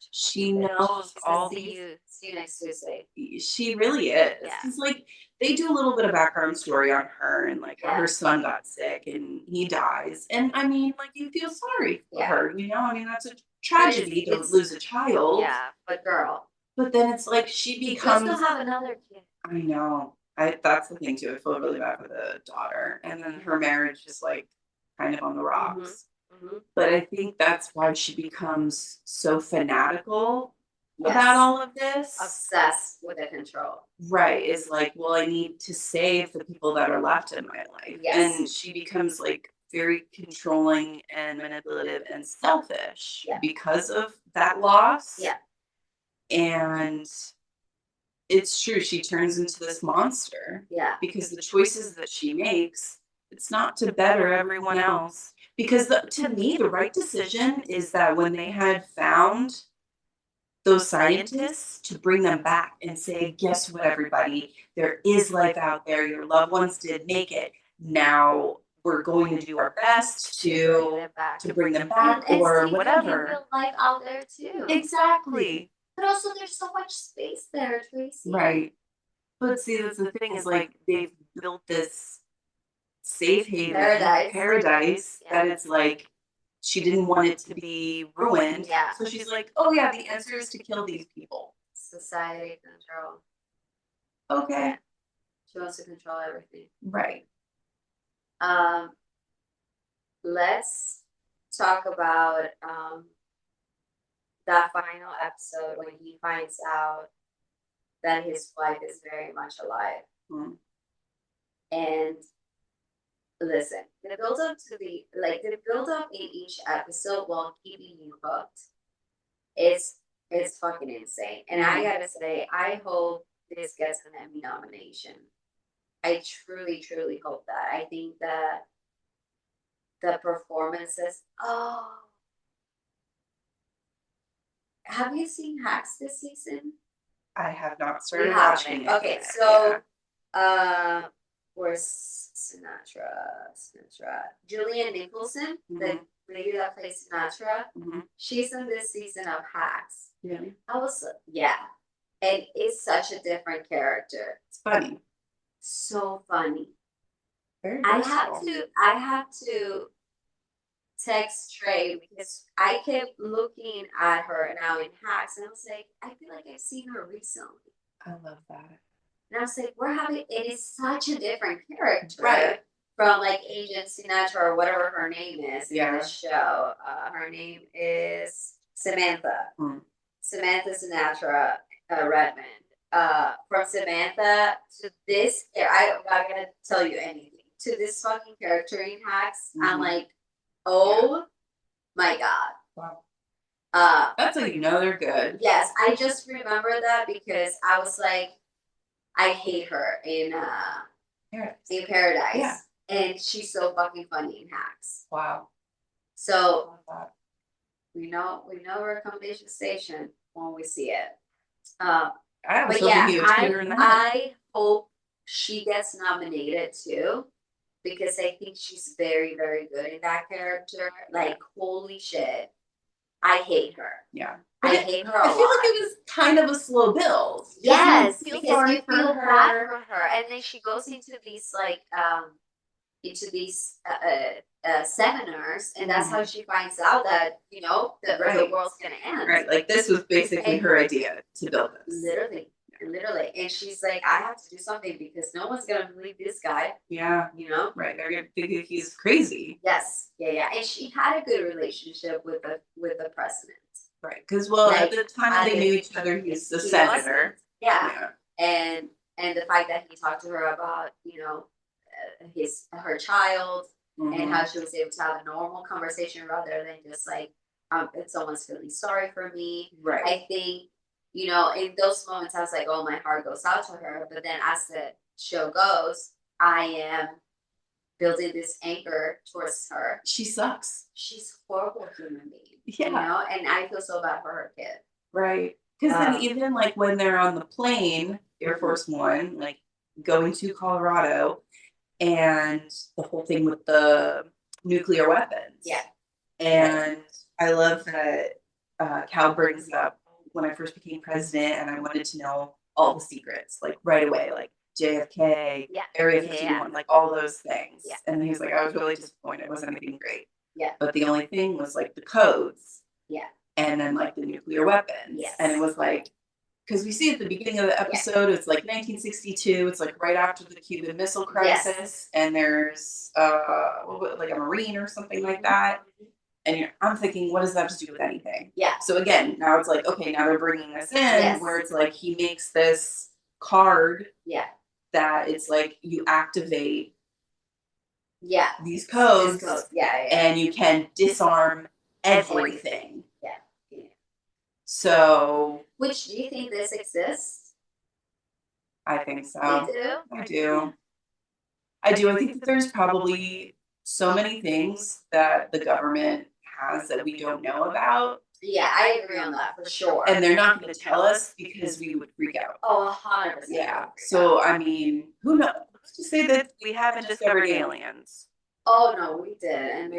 She knows all these. See you next Tuesday. She really is. It's like they do a little bit of background story on her and like how her son got sick and he dies. And I mean, like you feel sorry for her, you know? I mean, that's a tragedy to lose a child. Yeah, but girl. But then it's like she becomes. You still have another kid. I know. That's the thing too. I feel really bad for the daughter, and then her marriage is like kind of on the rocks. But I think that's why she becomes so fanatical about all of this. Obsessed with the control. Right. Is like, well, I need to save the people that are left in my life, and she becomes like very controlling and manipulative and selfish because of that loss. Yeah. And it's true, she turns into this monster. Yeah. Because the choices that she makes, it's not to better everyone else. Because to me, the right decision is that when they had found those scientists, to bring them back and say, guess what, everybody? There is life out there. Your loved ones did make it. Now we're going to do our best to bring them back or whatever. Real life out there too. Exactly. But also, there's so much space there, Tracey. Right. But see, that's the thing is like they've built this safe haven paradise that it's like she didn't want it to be ruined. Yeah. So she's like, oh yeah, the answer is to kill these people. Society control. Okay. She wants to control everything. Right. Let's talk about that final episode when he finds out that his wife is very much alive. And listen, the build up to the build up in each episode while keeping you hooked is fucking insane. And I gotta say, I hope this gets an Emmy nomination. I truly, truly hope that. I think that the performances. Oh, have you seen Hacks this season? I have not started watching it. Okay, so we're Julianne Nicholson, the lady that plays Sinatra, she's in this season of Hacks. Yeah. And it's such a different character. It's funny. So funny. Very I versatile. have to text Trey because I kept looking at her now in Hacks and I was like, I feel like I've seen her recently. I love that. And I was like, it is such a different character. Right. From like Agent Sinatra or whatever her name is in Yeah. the show. Her name is Samantha. Samantha Sinatra Redmond. From Samantha to this, I'm not gonna tell you anything. To this fucking character in Hacks, I'm like, oh my god. Wow. That's how you know they're good. Yes, I just remember that because I was like, I hate her in Paradise. Yeah. And she's so fucking funny in Hacks. Wow. So we know we're a competition station when we see it. I hope she gets nominated too, because I think she's very, very good in that character. Like, holy shit. I hate her. Yeah. I hate her a lot. I feel like it was kind of a slow build. Yes, because you feel bad for her. And then she goes into these seminars, and that's how she finds out that, the world's gonna end. Right, like this was basically her idea to build this. Literally. And she's like, I have to do something because no one's gonna believe this guy. Yeah. Right. They're gonna think he's crazy. Yes. Yeah. And she had a good relationship with the president. Right. Because at the time they knew each other, he's the senator. Yeah. And the fact that he talked to her about, her child and how she was able to have a normal conversation rather than just like, if someone's feeling sorry for me. Right. I think, in those moments I was like, oh, my heart goes out to her. But then as the show goes, I am building this anchor towards her. She sucks. She's a horrible human being. Yeah. And I feel so bad for her kid. Right. Because then even like when they're on the plane, Air Force One, like going to Colorado, and the whole thing with the nuclear weapons. Yeah. And I love that Cal brings it up when I first became president, and I wanted to know all the secrets, like right away, like JFK, Area 51, like all those things. Yeah. And he was like, I was really disappointed. It wasn't anything great. Yeah. But the only thing was like the codes. Yeah. And then like the nuclear weapons. Yes. And it was like, because we see at the beginning of the episode, it's like 1962. It's like right after the Cuban Missile Crisis. Yes. And there's like a Marine or something like that. And I'm thinking, what does that have to do with anything? Yeah. So again, now it's like, okay, now they're bringing this in where it's like he makes this card. Yeah. That it's like you activate. Yeah. These codes. Yeah. And you can disarm everything. Yeah. So. Which, do you think this exists? I think so. You do? I do. I think that there's probably so many things that the government has that we don't know about. Yeah, I agree on that for sure. And they're not going to tell us because we would freak out. Oh, 100%. Yeah. So, I mean, who knows? Let's just say that we haven't discovered aliens. Oh, no, we did. And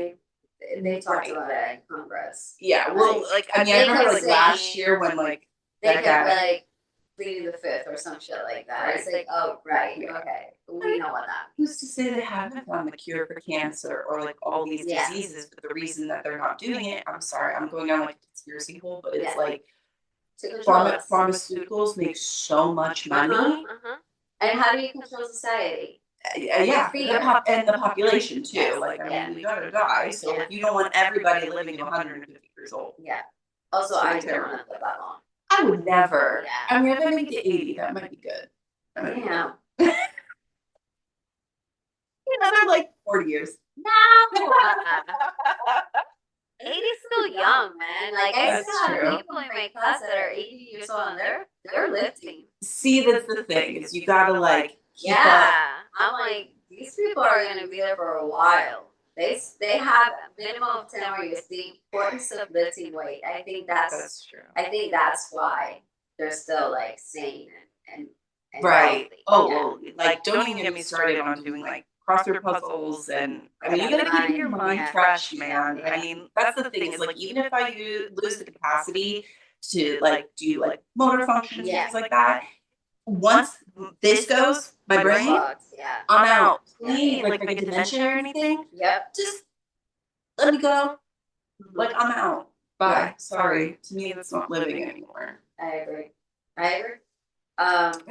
they talked about it in Congress. Yeah. Well, I remember like last year when like they kept like pleading the fifth or some shit like that. Right. It's like, oh, right. Yeah. Okay. We know what that means. Who's to say they haven't found the cure for cancer or like all these diseases, but the reason that they're not doing it, I'm sorry, I'm going down like a conspiracy hole, but it's like pharmaceuticals make so much money. And how do you control society? The population too. Yes. Like, I mean, we gotta die. So if you don't want everybody living to 150 years old. Yeah. Also, I don't want to live that long. I would never. Yeah. I mean, if I make it 80, that might be good. Yeah. Another like 40 years. No. 80's still young, man. Like, I still have people in my class that are 80 years old and they're lifting. See, that's the thing, is you gotta like keep up. I'm like, these people are gonna be there for a while. They have a minimum of 10 more years. The importance of lifting weight. I think that's true. I think that's why they're still like sane and right. healthy. Oh, well, like don't even get me started on doing like crossword puzzles, and I mean, you gotta keep your mind fresh, man. I mean, that's the thing is like, even if I lose the capacity to like do like motor functions, things like that, once this goes, my brain, I'm out. Please, like if I get dementia or anything, just let me go. Like I'm out. Bye. Sorry. To me, that's not living anymore. I agree. I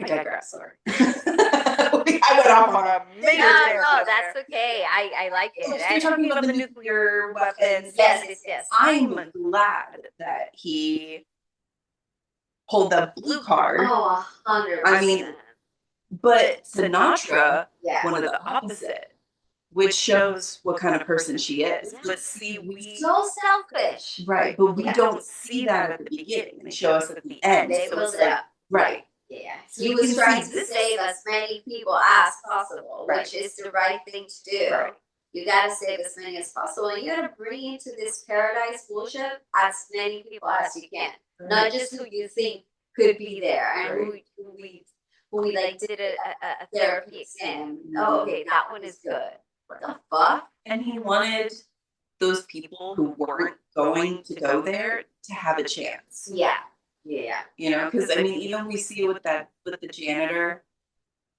digress. Sorry. I went off on a major tangent. No, that's okay. I like it. You're talking about the nuclear weapons. Yes. I'm glad that he pulled the blue card. Oh, 100%. I mean, but Sinatra wanted the opposite, which shows what kind of person she is. But see, so selfish. Right, but we don't see that at the beginning. They show us at the end. They build it up. Right. Yeah. He was trying to save as many people as possible, which is the right thing to do. Right. You gotta save as many as possible, and you gotta bring into this paradise bullshit as many people as you can. Right. Not just who you think could be there and who we like did a therapy exam. Oh, okay, that one is good. What the fuck? And he wanted those people who weren't going to go there to have a chance. Yeah. You know, because I mean, even we see it with the janitor.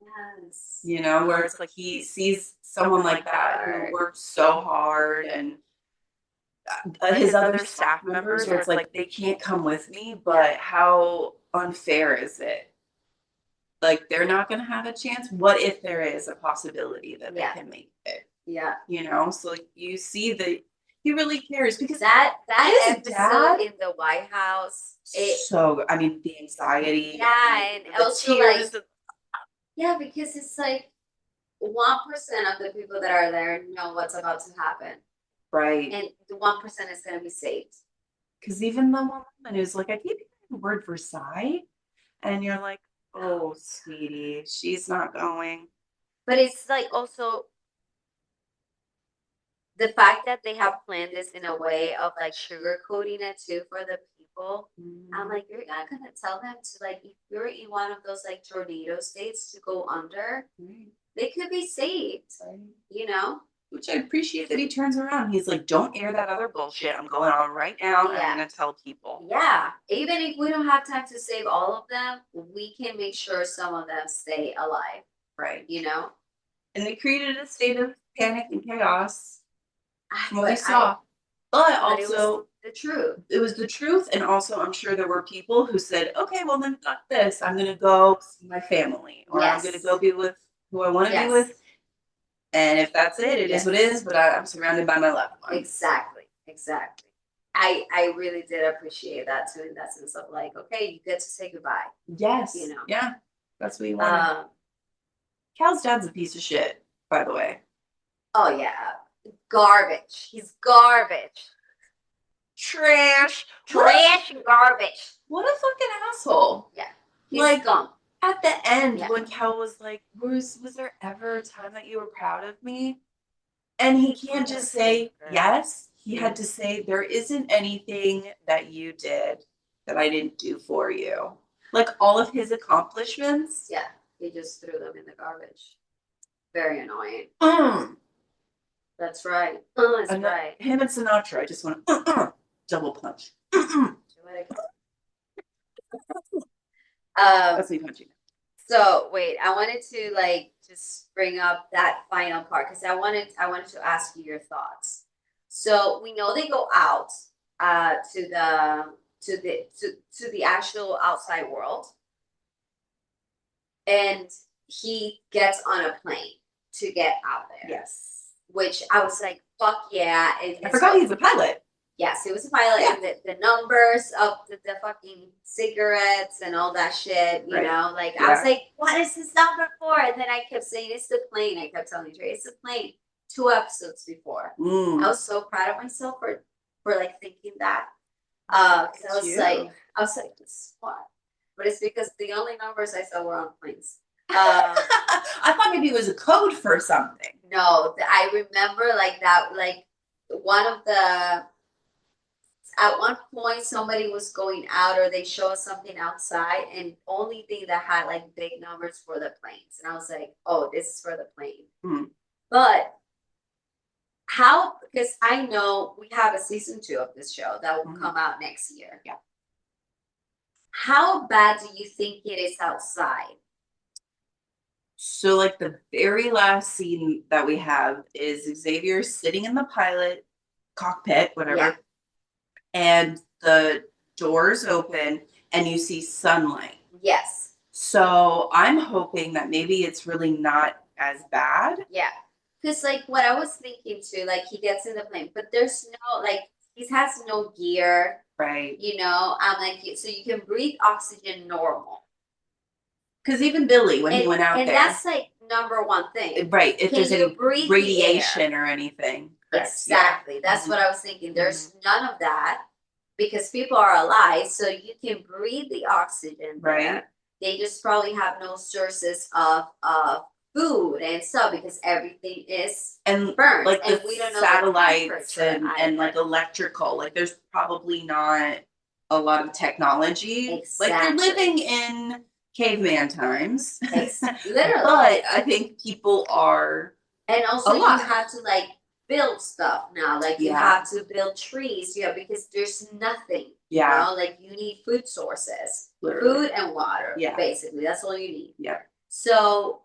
Yes. You know, where it's like he sees someone like that who worked so hard, and his other staff members, where it's like they can't come with me, but how unfair is it? Like they're not going to have a chance. What if there is a possibility that they can make it? Yeah. You know, so like you see that he really cares, because that episode in the White House. So I mean, the anxiety. Yeah, and the also tears. Yeah, because it's like 1% of the people that are there know what's about to happen. Right. And the 1% is going to be saved. Because even the woman who's like, I gave you the word Versailles, and you're like, oh, sweetie, she's not going. But it's like also the fact that they have planned this in a way of like sugarcoating it too for the people. I'm like, you're not gonna tell them to, like, if you're in one of those like tornado states, to go under, they could be saved. You know? Which I appreciate that he turns around. He's like, don't air that other bullshit. I'm going on right now. And I'm gonna tell people. Yeah. Even if we don't have time to save all of them, we can make sure some of them stay alive. Right. You know? And they created a state of panic and chaos. From what we saw. But also the truth. It was the truth, and also I'm sure there were people who said, okay, well then fuck this. I'm gonna go see my family, or I'm gonna go be with who I want to be with. And if that's it, it is what it is, but I'm surrounded by my loved ones. Exactly. I really did appreciate that too, in that sense of like, okay, you get to say goodbye. Yes. You know. Yeah. That's what you wanted. Cal's dad's a piece of shit, by the way. Oh yeah. Garbage. He's garbage. Trash and garbage. What a fucking asshole. Yeah. He's like scum. At the end, when Cal was like, was there ever a time that you were proud of me? And he can't just say yes. He had to say, there isn't anything that you did that I didn't do for you. Like all of his accomplishments. Yeah. He just threw them in the garbage. Very annoying. That's right. That's right. Him and Sinatra, I just want double punch. That's me punching. So wait, I wanted to like just bring up that final part because I wanted to ask you your thoughts. So we know they go out to the actual outside world, and he gets on a plane to get out there. Yes. Which I was like, fuck yeah. I forgot he's a pilot. Yes, he was a pilot. Yeah. And the numbers of the fucking cigarettes and all that shit, you know? Like, I was like, what is this number for? And then I kept saying, it's the plane. I kept telling Trey, it's the plane. 2 episodes before. I was so proud of myself for like thinking that. Because I was like, what? But it's because the only numbers I saw were on planes. I thought maybe it was a code for something. No, I remember like that, like at one point somebody was going out or they showed something outside, and only thing that had like big numbers for the planes. And I was like, oh, this is for the plane. But how, because I know we have a season 2 of this show that will come out next year. Yeah. How bad do you think it is outside? So, like, the very last scene that we have is Xavier sitting in the pilot cockpit, whatever, Yeah. and the doors open and you see sunlight. Yes. So I'm hoping that maybe it's really not as bad. Yeah. Because, like, what I was thinking too, like, he gets in the plane, but there's no, like, he has no gear, Right. you know? I'm like, so you can breathe oxygen normal. Because even Billy, when he went out and there. that's, like, number one thing. Right. If Can there's you any breathe radiation or anything. Correct. Exactly. Yeah. That's what I was thinking. There's none of that because people are alive, so you can breathe the oxygen there. Right. They just probably have no sources of food and stuff because everything is burnt. Like and the we don't know satellites and like electrical. Like there's probably not a lot of technology. Exactly. Like they're living in caveman times. Literally. But I think people are and also alive. You have to like build stuff now. Like you have to build trees, because there's nothing. Yeah. You know? Like you need food sources. Literally. Food and water. Yeah. Basically. That's all you need. Yeah. So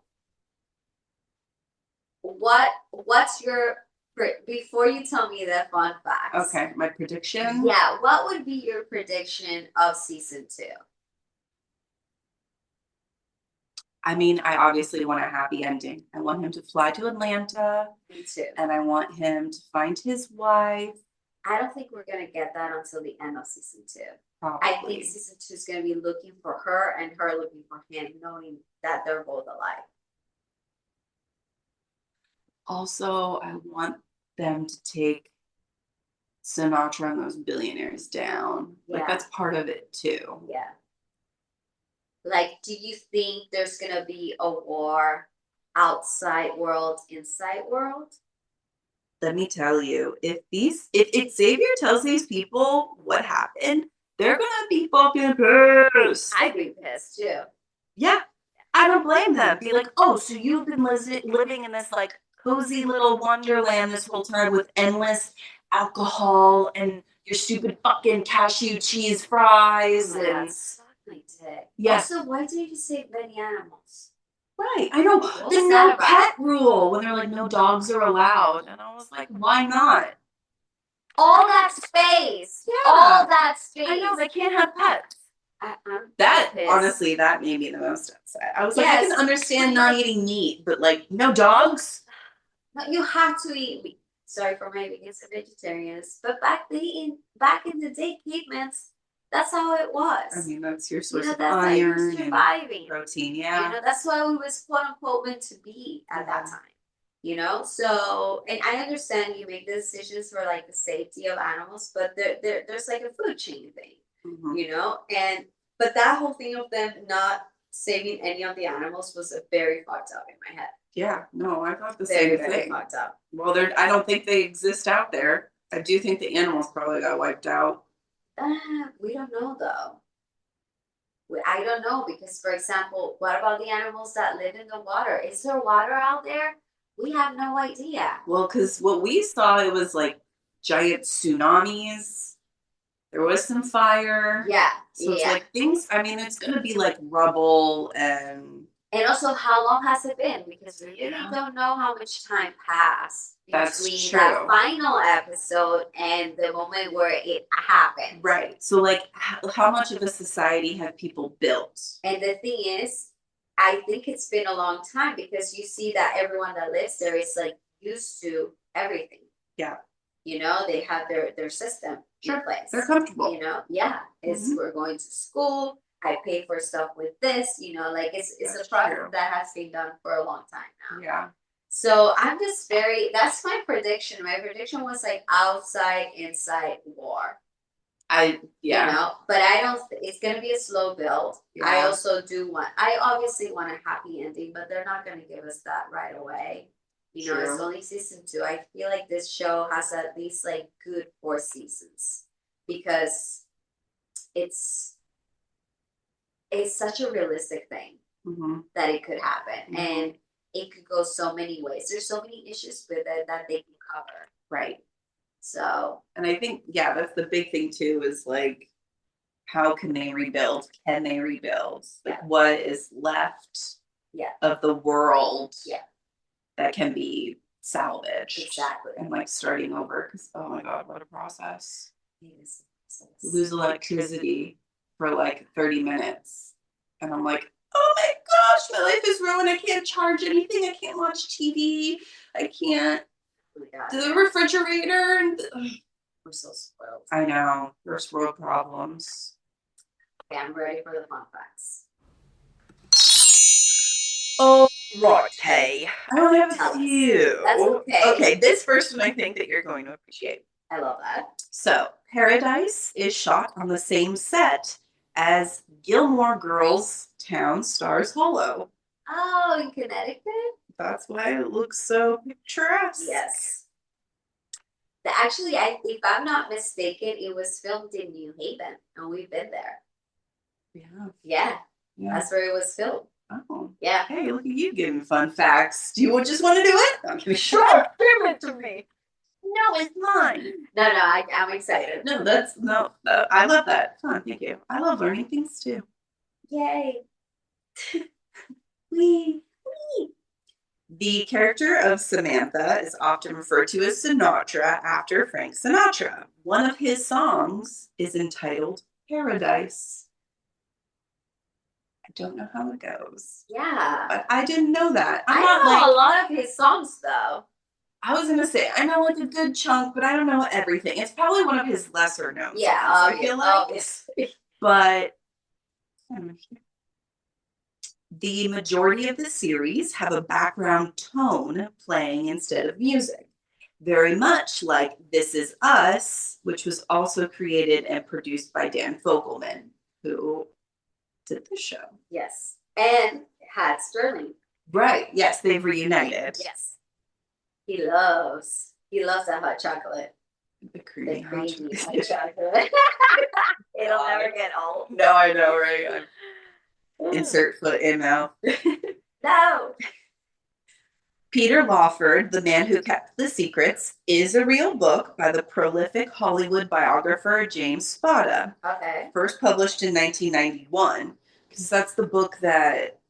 what's your, before you tell me the fun facts. Okay, my prediction? Yeah, what would be your prediction of season 2? I mean, I obviously want a happy ending. I want him to fly to Atlanta. Me too. And I want him to find his wife. I don't think we're going to get that until the end of season 2. Probably. I think season 2 is going to be looking for her and her looking for him, knowing that they're both alive. Also, I want them to take Sinatra and those billionaires down. Yeah. Like, that's part of it, too. Yeah. Like, do you think there's going to be a war outside world, inside world? Let me tell you, if Xavier tells these people what happened, they're gonna be fucking pissed. I'd be pissed, too. Yeah. I don't blame them. Be like, oh, so you've been living in this, like, cozy little wonderland this whole time with endless alcohol and your stupid fucking cashew cheese fries and Suck my dick. Yeah. Also, why did you say many animals? Right, I know. The no pet rule when they're like no dogs are allowed. And I was like, why not? All that space. Yeah. All that space. I know, they can't have pets. That honestly, that made me the most upset. I was like, I can understand not eating meat, but like no dogs. No, you have to eat meat. Sorry for my vegans and vegetarians, but back in the day, cavemen's, that's how it was. I mean, that's your source of that's iron surviving. And protein. Yeah, that's why we was quote unquote meant to be at that time. So, and I understand you make the decisions for like the safety of animals, but there's like a food chain thing. Mm-hmm. But that whole thing of them not saving any of the animals was very fucked up in my head. Yeah, no, I thought the same thing. Very fucked up. Well, I don't think they exist out there. I do think the animals probably got wiped out. We don't know though. I don't know because, for example, what about the animals that live in the water? Is there water out there? We have no idea. Well, because what we saw, it was like giant tsunamis. There was some fire. Yeah. So it's like things, I mean, it's going to be like rubble and also, how long has it been? Because we really don't know how much time passed between that final episode and the moment where it happened. Right. So, like, how much of a society have people built? And the thing is, I think it's been a long time because you see that everyone that lives there is like used to everything. Yeah. They have their system in place. They're comfortable. We're going to school. I pay for stuff with this, like it's a process that has been done for a long time now. Yeah. So I'm just that's my prediction. My prediction was like outside, inside war. But I don't, it's going to be a slow build. Yeah. I obviously want a happy ending, but they're not going to give us that right away. It's only season 2. I feel like this show has at least like good 4 seasons because it's such a realistic thing that it could happen. Mm-hmm. And it could go so many ways. There's so many issues with it that they can cover. Right. So. And I think, yeah, that's the big thing too, is like, how can they rebuild? Can they rebuild? Like, what is left of the world that can be salvaged? Exactly. And like starting over, because oh my God, what a process. It is. Lose electricity for like 30 minutes. And I'm like, oh my gosh, my life is ruined. I can't charge anything. I can't watch TV. I can't do the refrigerator. And we're so spoiled. I know. First world problems. Okay, I'm ready for the fun facts. Oh, right. Hey, I only have Tell a few. That's okay. Okay, this first one I think that you're going to appreciate. I love that. So, Paradise is shot on the same set as Gilmore Girls Town Stars Hollow. Oh, in Connecticut? That's why it looks so picturesque. Yes. Actually, if I'm not mistaken, it was filmed in New Haven, and we've been there. Yeah. That's where it was filmed. Oh. Yeah. Hey, look at you giving fun facts. Do you just want to do it? I'm kidding. Sure, give it to me. No, it's mine. No, I'm excited. No, I love that. Fun, thank you. I love learning things too. Yay. Wee. The character of Samantha is often referred to as Sinatra after Frank Sinatra. One of his songs is entitled Paradise. I don't know how it goes. Yeah. But I didn't know that. I know a lot of his songs, though. I was going to say, I know like a good chunk, but I don't know everything. It's probably one of his lesser known songs, I feel like. Obviously. But the majority of the series have a background tone playing instead of music. Very much like This Is Us, which was also created and produced by Dan Fogelman, who did the show. Yes. And had Sterling. Right. Yes, they've reunited. Yes. He loves that hot chocolate. The creamy hot chocolate. It'll never get old. No, I know, right? Insert foot in mouth. No. Peter Lawford, The Man Who Kept the Secrets, is a real book by the prolific Hollywood biographer James Spada. Okay. First published in 1991, because that's the book that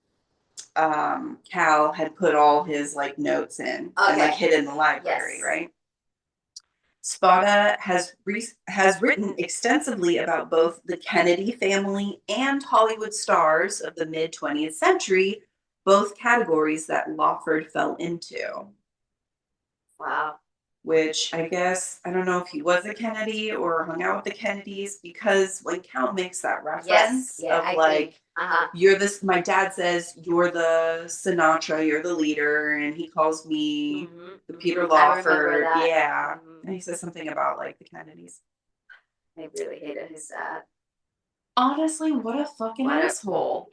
Cal had put all his like notes in and like hid in the library, right? Spada has written extensively about both the Kennedy family and Hollywood stars of the mid-20th century, both categories that Lawford fell into. Wow. Which I guess, I don't know if he was a Kennedy or hung out with the Kennedys, because when Cal makes that reference you're this, my dad says, you're the Sinatra, you're the leader, and he calls me the Peter Lawford. Yeah. And he says something about like the Kennedys. I really hated his dad. Honestly, what a fucking asshole.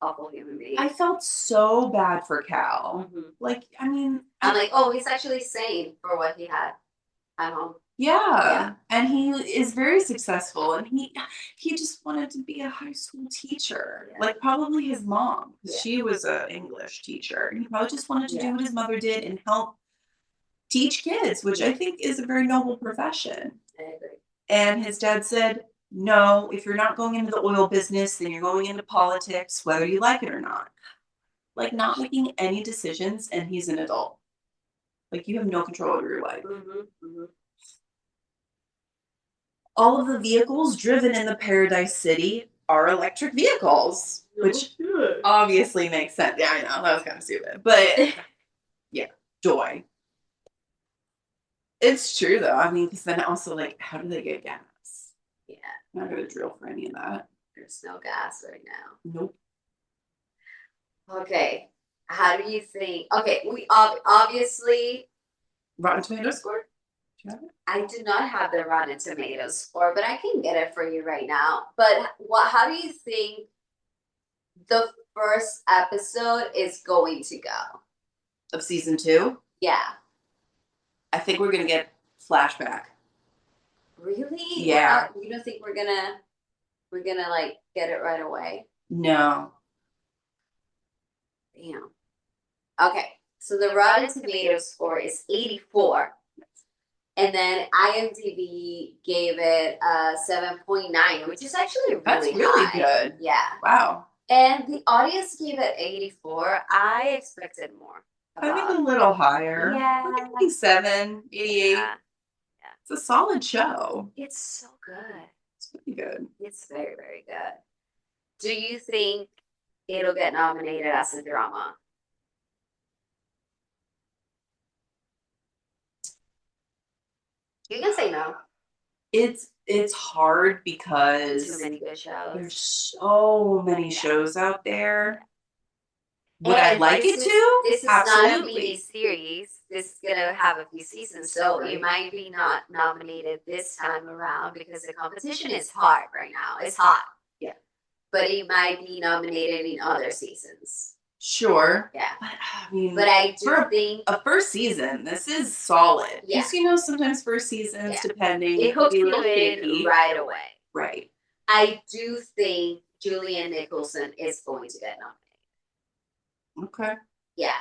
Awful human being. I felt so bad for Cal. Like, I mean, I'm like, oh, he's actually sane for what he had at home. Yeah. And he is very successful, and he just wanted to be a high school teacher. Like probably his mom, because she was an English teacher. He probably just wanted to do what his mother did and help teach kids, which I think is a very noble profession. I agree. And his dad said, no, if you're not going into the oil business, then you're going into politics, whether you like it or not. Like not making any decisions, and he's an adult. Like you have no control over your life. All of the vehicles driven in the Paradise City are electric vehicles, which obviously makes sense. Yeah, I know, that was kind of stupid. But yeah, joy. It's true though. I mean, because then also like, how do they get gas? Yeah. I'm not going to drill for any of that. There's no gas right now. Nope. Okay. How do you think? Okay, we obviously. Rotten Tomatoes score? I do not have the Rotten Tomatoes score, but I can get it for you right now. But how do you think the first episode is going to go? Of season 2? Yeah. I think we're going to get flashback. Really? Yeah. You don't think we're gonna like get it right away? No. Damn. Okay, so the Rotten Tomatoes score is 84. And then IMDb gave it a 7.9, which is actually really That's really high. good. Yeah. Wow. And the audience gave it 84. I expected more. I think a little higher. Yeah. Like 87, 88. Yeah. It's a solid show. It's so good. It's pretty good. It's very, very good. Do you think it'll get nominated as a drama? You can say no. It's hard because Too many good shows. there's so many shows out there. Would I like it to? This is Absolutely. not a mini series. This is gonna have a few seasons, so it might be not nominated this time around because the competition is hard right now. It's hot. Yeah. But it might be nominated in other seasons. Sure. Yeah. But I mean, But I do for think a first season, this is solid. Yeah. Because you know, sometimes first seasons, Yeah. depending, it hooks be a you little in shaky. right away. Right. I do think Julianne Nicholson is going to get nominated. Okay. Yeah.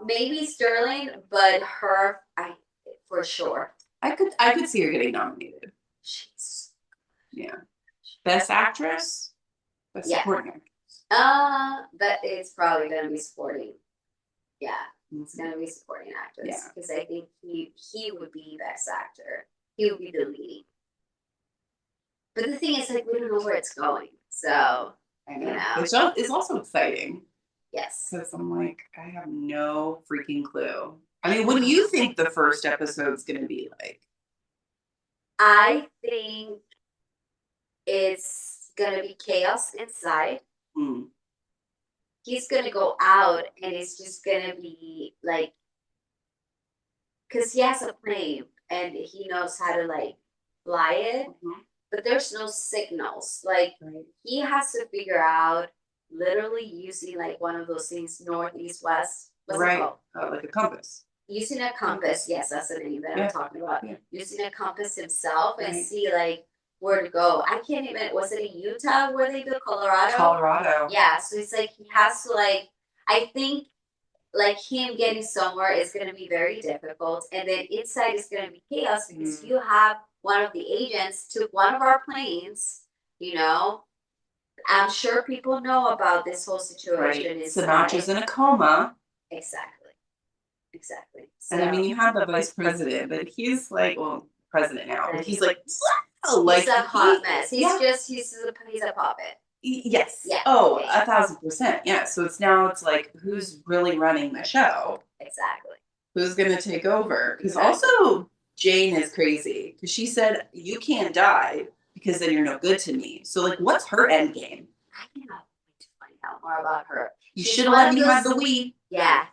Maybe Sterling, but her, for sure. I could see her getting nominated. She's Yeah. Best actress? Best Yeah. supporting actress. That is probably gonna be supporting. Yeah, it's gonna be supporting actress. Yeah. Because I think he would be best actor. He would be the leading. But the thing is, like, we don't know where it's going. So I know. You know. Which is also exciting. yes. Because I'm like, I have no freaking clue. I mean, what do you think the first episode's going to be like? I think it's gonna be chaos inside. Hmm. He's gonna go out and it's just gonna be like, because he has a plane and he knows how to like fly it, Mhm. but there's no signals. Like Right. he has to figure out literally using like one of those things, north, east, west. What's it Right. called? Like a compass. Using a compass. Yes, that's the name that Yeah. I'm talking about. Yeah. Using a compass himself and Right. see like where to go. I can't even. Was it in Utah where they built Colorado? Colorado. Yeah, so it's like he has to like. I think like him getting somewhere is going to be very difficult, and then inside is going to be chaos because you have one of the agents took one of our planes. You know, I'm sure people know about this whole situation. Right. Sinatra's in a coma. Exactly. And I mean, you have the vice president, but he's like, well, president now, but he's like, like he's a hot mess. He's yeah. he's a puppet. Yes. Yeah. Oh, Yeah. 1,000%. Yeah. So it's like, who's really running the show? Exactly. Who's going to take over? Because Exactly. also Jane is crazy because she said, you can't die because then you're no good to me. So like, what's her end game? I cannot wait to find out more about her. You She's should have one let of me those- have the Wii. Yeah.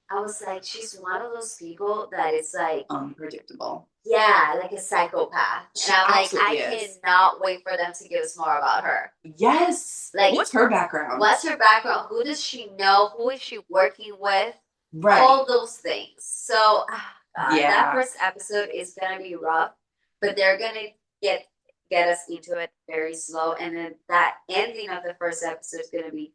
I was like, she's one of those people that is like, Unpredictable. yeah, like a psychopath. She And I'm like, absolutely I is. cannot wait for them to give us more about her. Yes. Like, what's her background? What's her background? Who does she know? Who is she working with? Right. All those things. So, Yeah. that first episode is gonna be rough, but they're gonna get us into it very slow, and then that ending of the first episode is gonna be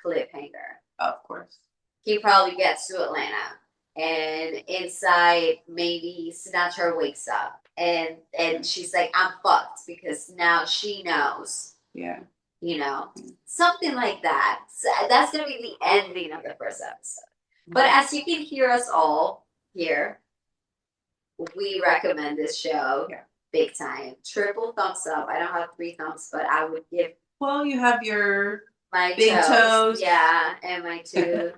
cliffhanger. Of course. He probably gets to Atlanta, and inside maybe Sinatra wakes up, and she's like, I'm fucked because now she knows. Yeah. You know, something like that. So that's gonna be the ending of the first episode. But as you can hear us all here, we recommend this show big time. Triple thumbs up. I don't have 3 thumbs, but I would give. Well, you have your my big toes. Yeah, and my 2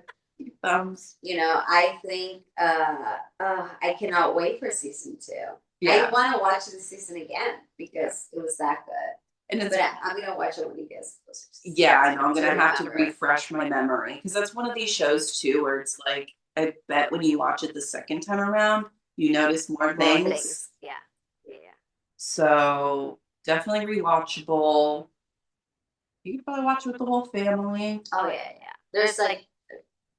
thumbs. You know, I think I cannot wait for season 2. Yeah. I want to watch the season again because it was that good. And it's, but I'm gonna watch it when he gets closer. Yeah, I know. I'm gonna have to refresh my memory because that's one of these shows too, where it's like I bet when you watch it the second time around, you notice more things. Yeah. So definitely rewatchable. You could probably watch it with the whole family. Oh yeah. There's like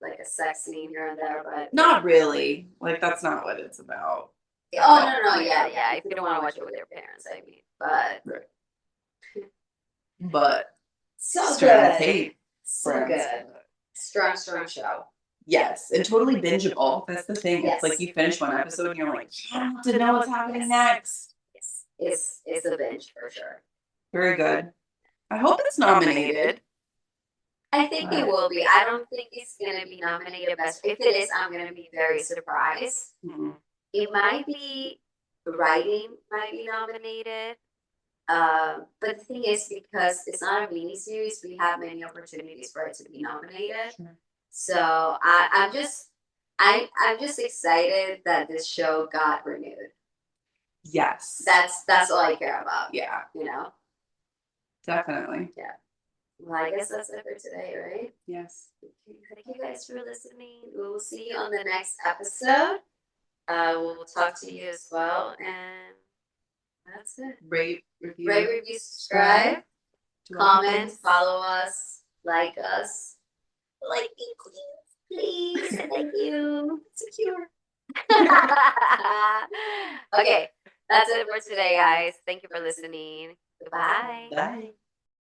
a sex scene here and there, but not really. Like that's not what it's about. Oh no, yeah. If you don't want to watch it with your parents, I mean, but. Right. But So good. good. So good. strong show. Yes, and totally bingeable. That's the thing. Yes. It's like you finish one episode and you're like, I have to know what's happening next. Yes. It's a binge for sure. Very good. I hope it's nominated. I think it will be. I don't think it's going to be nominated best. If it is, I'm going to be very surprised. Mm-hmm. It might be, writing might be nominated. But the thing is, because it's not a miniseries, we have many opportunities for it to be nominated. Sure. So I'm just excited that this show got renewed. Yes. That's all I care about. Yeah. You know? Definitely. Yeah. Well, I guess that's it for today, right? Yes. Thank you guys for listening. We will see you on the next episode. We'll talk to you as well. And that's it. Rate, review, subscribe, comment, follow us, like us. Like me, please. Thank you. Secure. Okay, that's it for today, guys. Thank you for listening. Goodbye. Bye.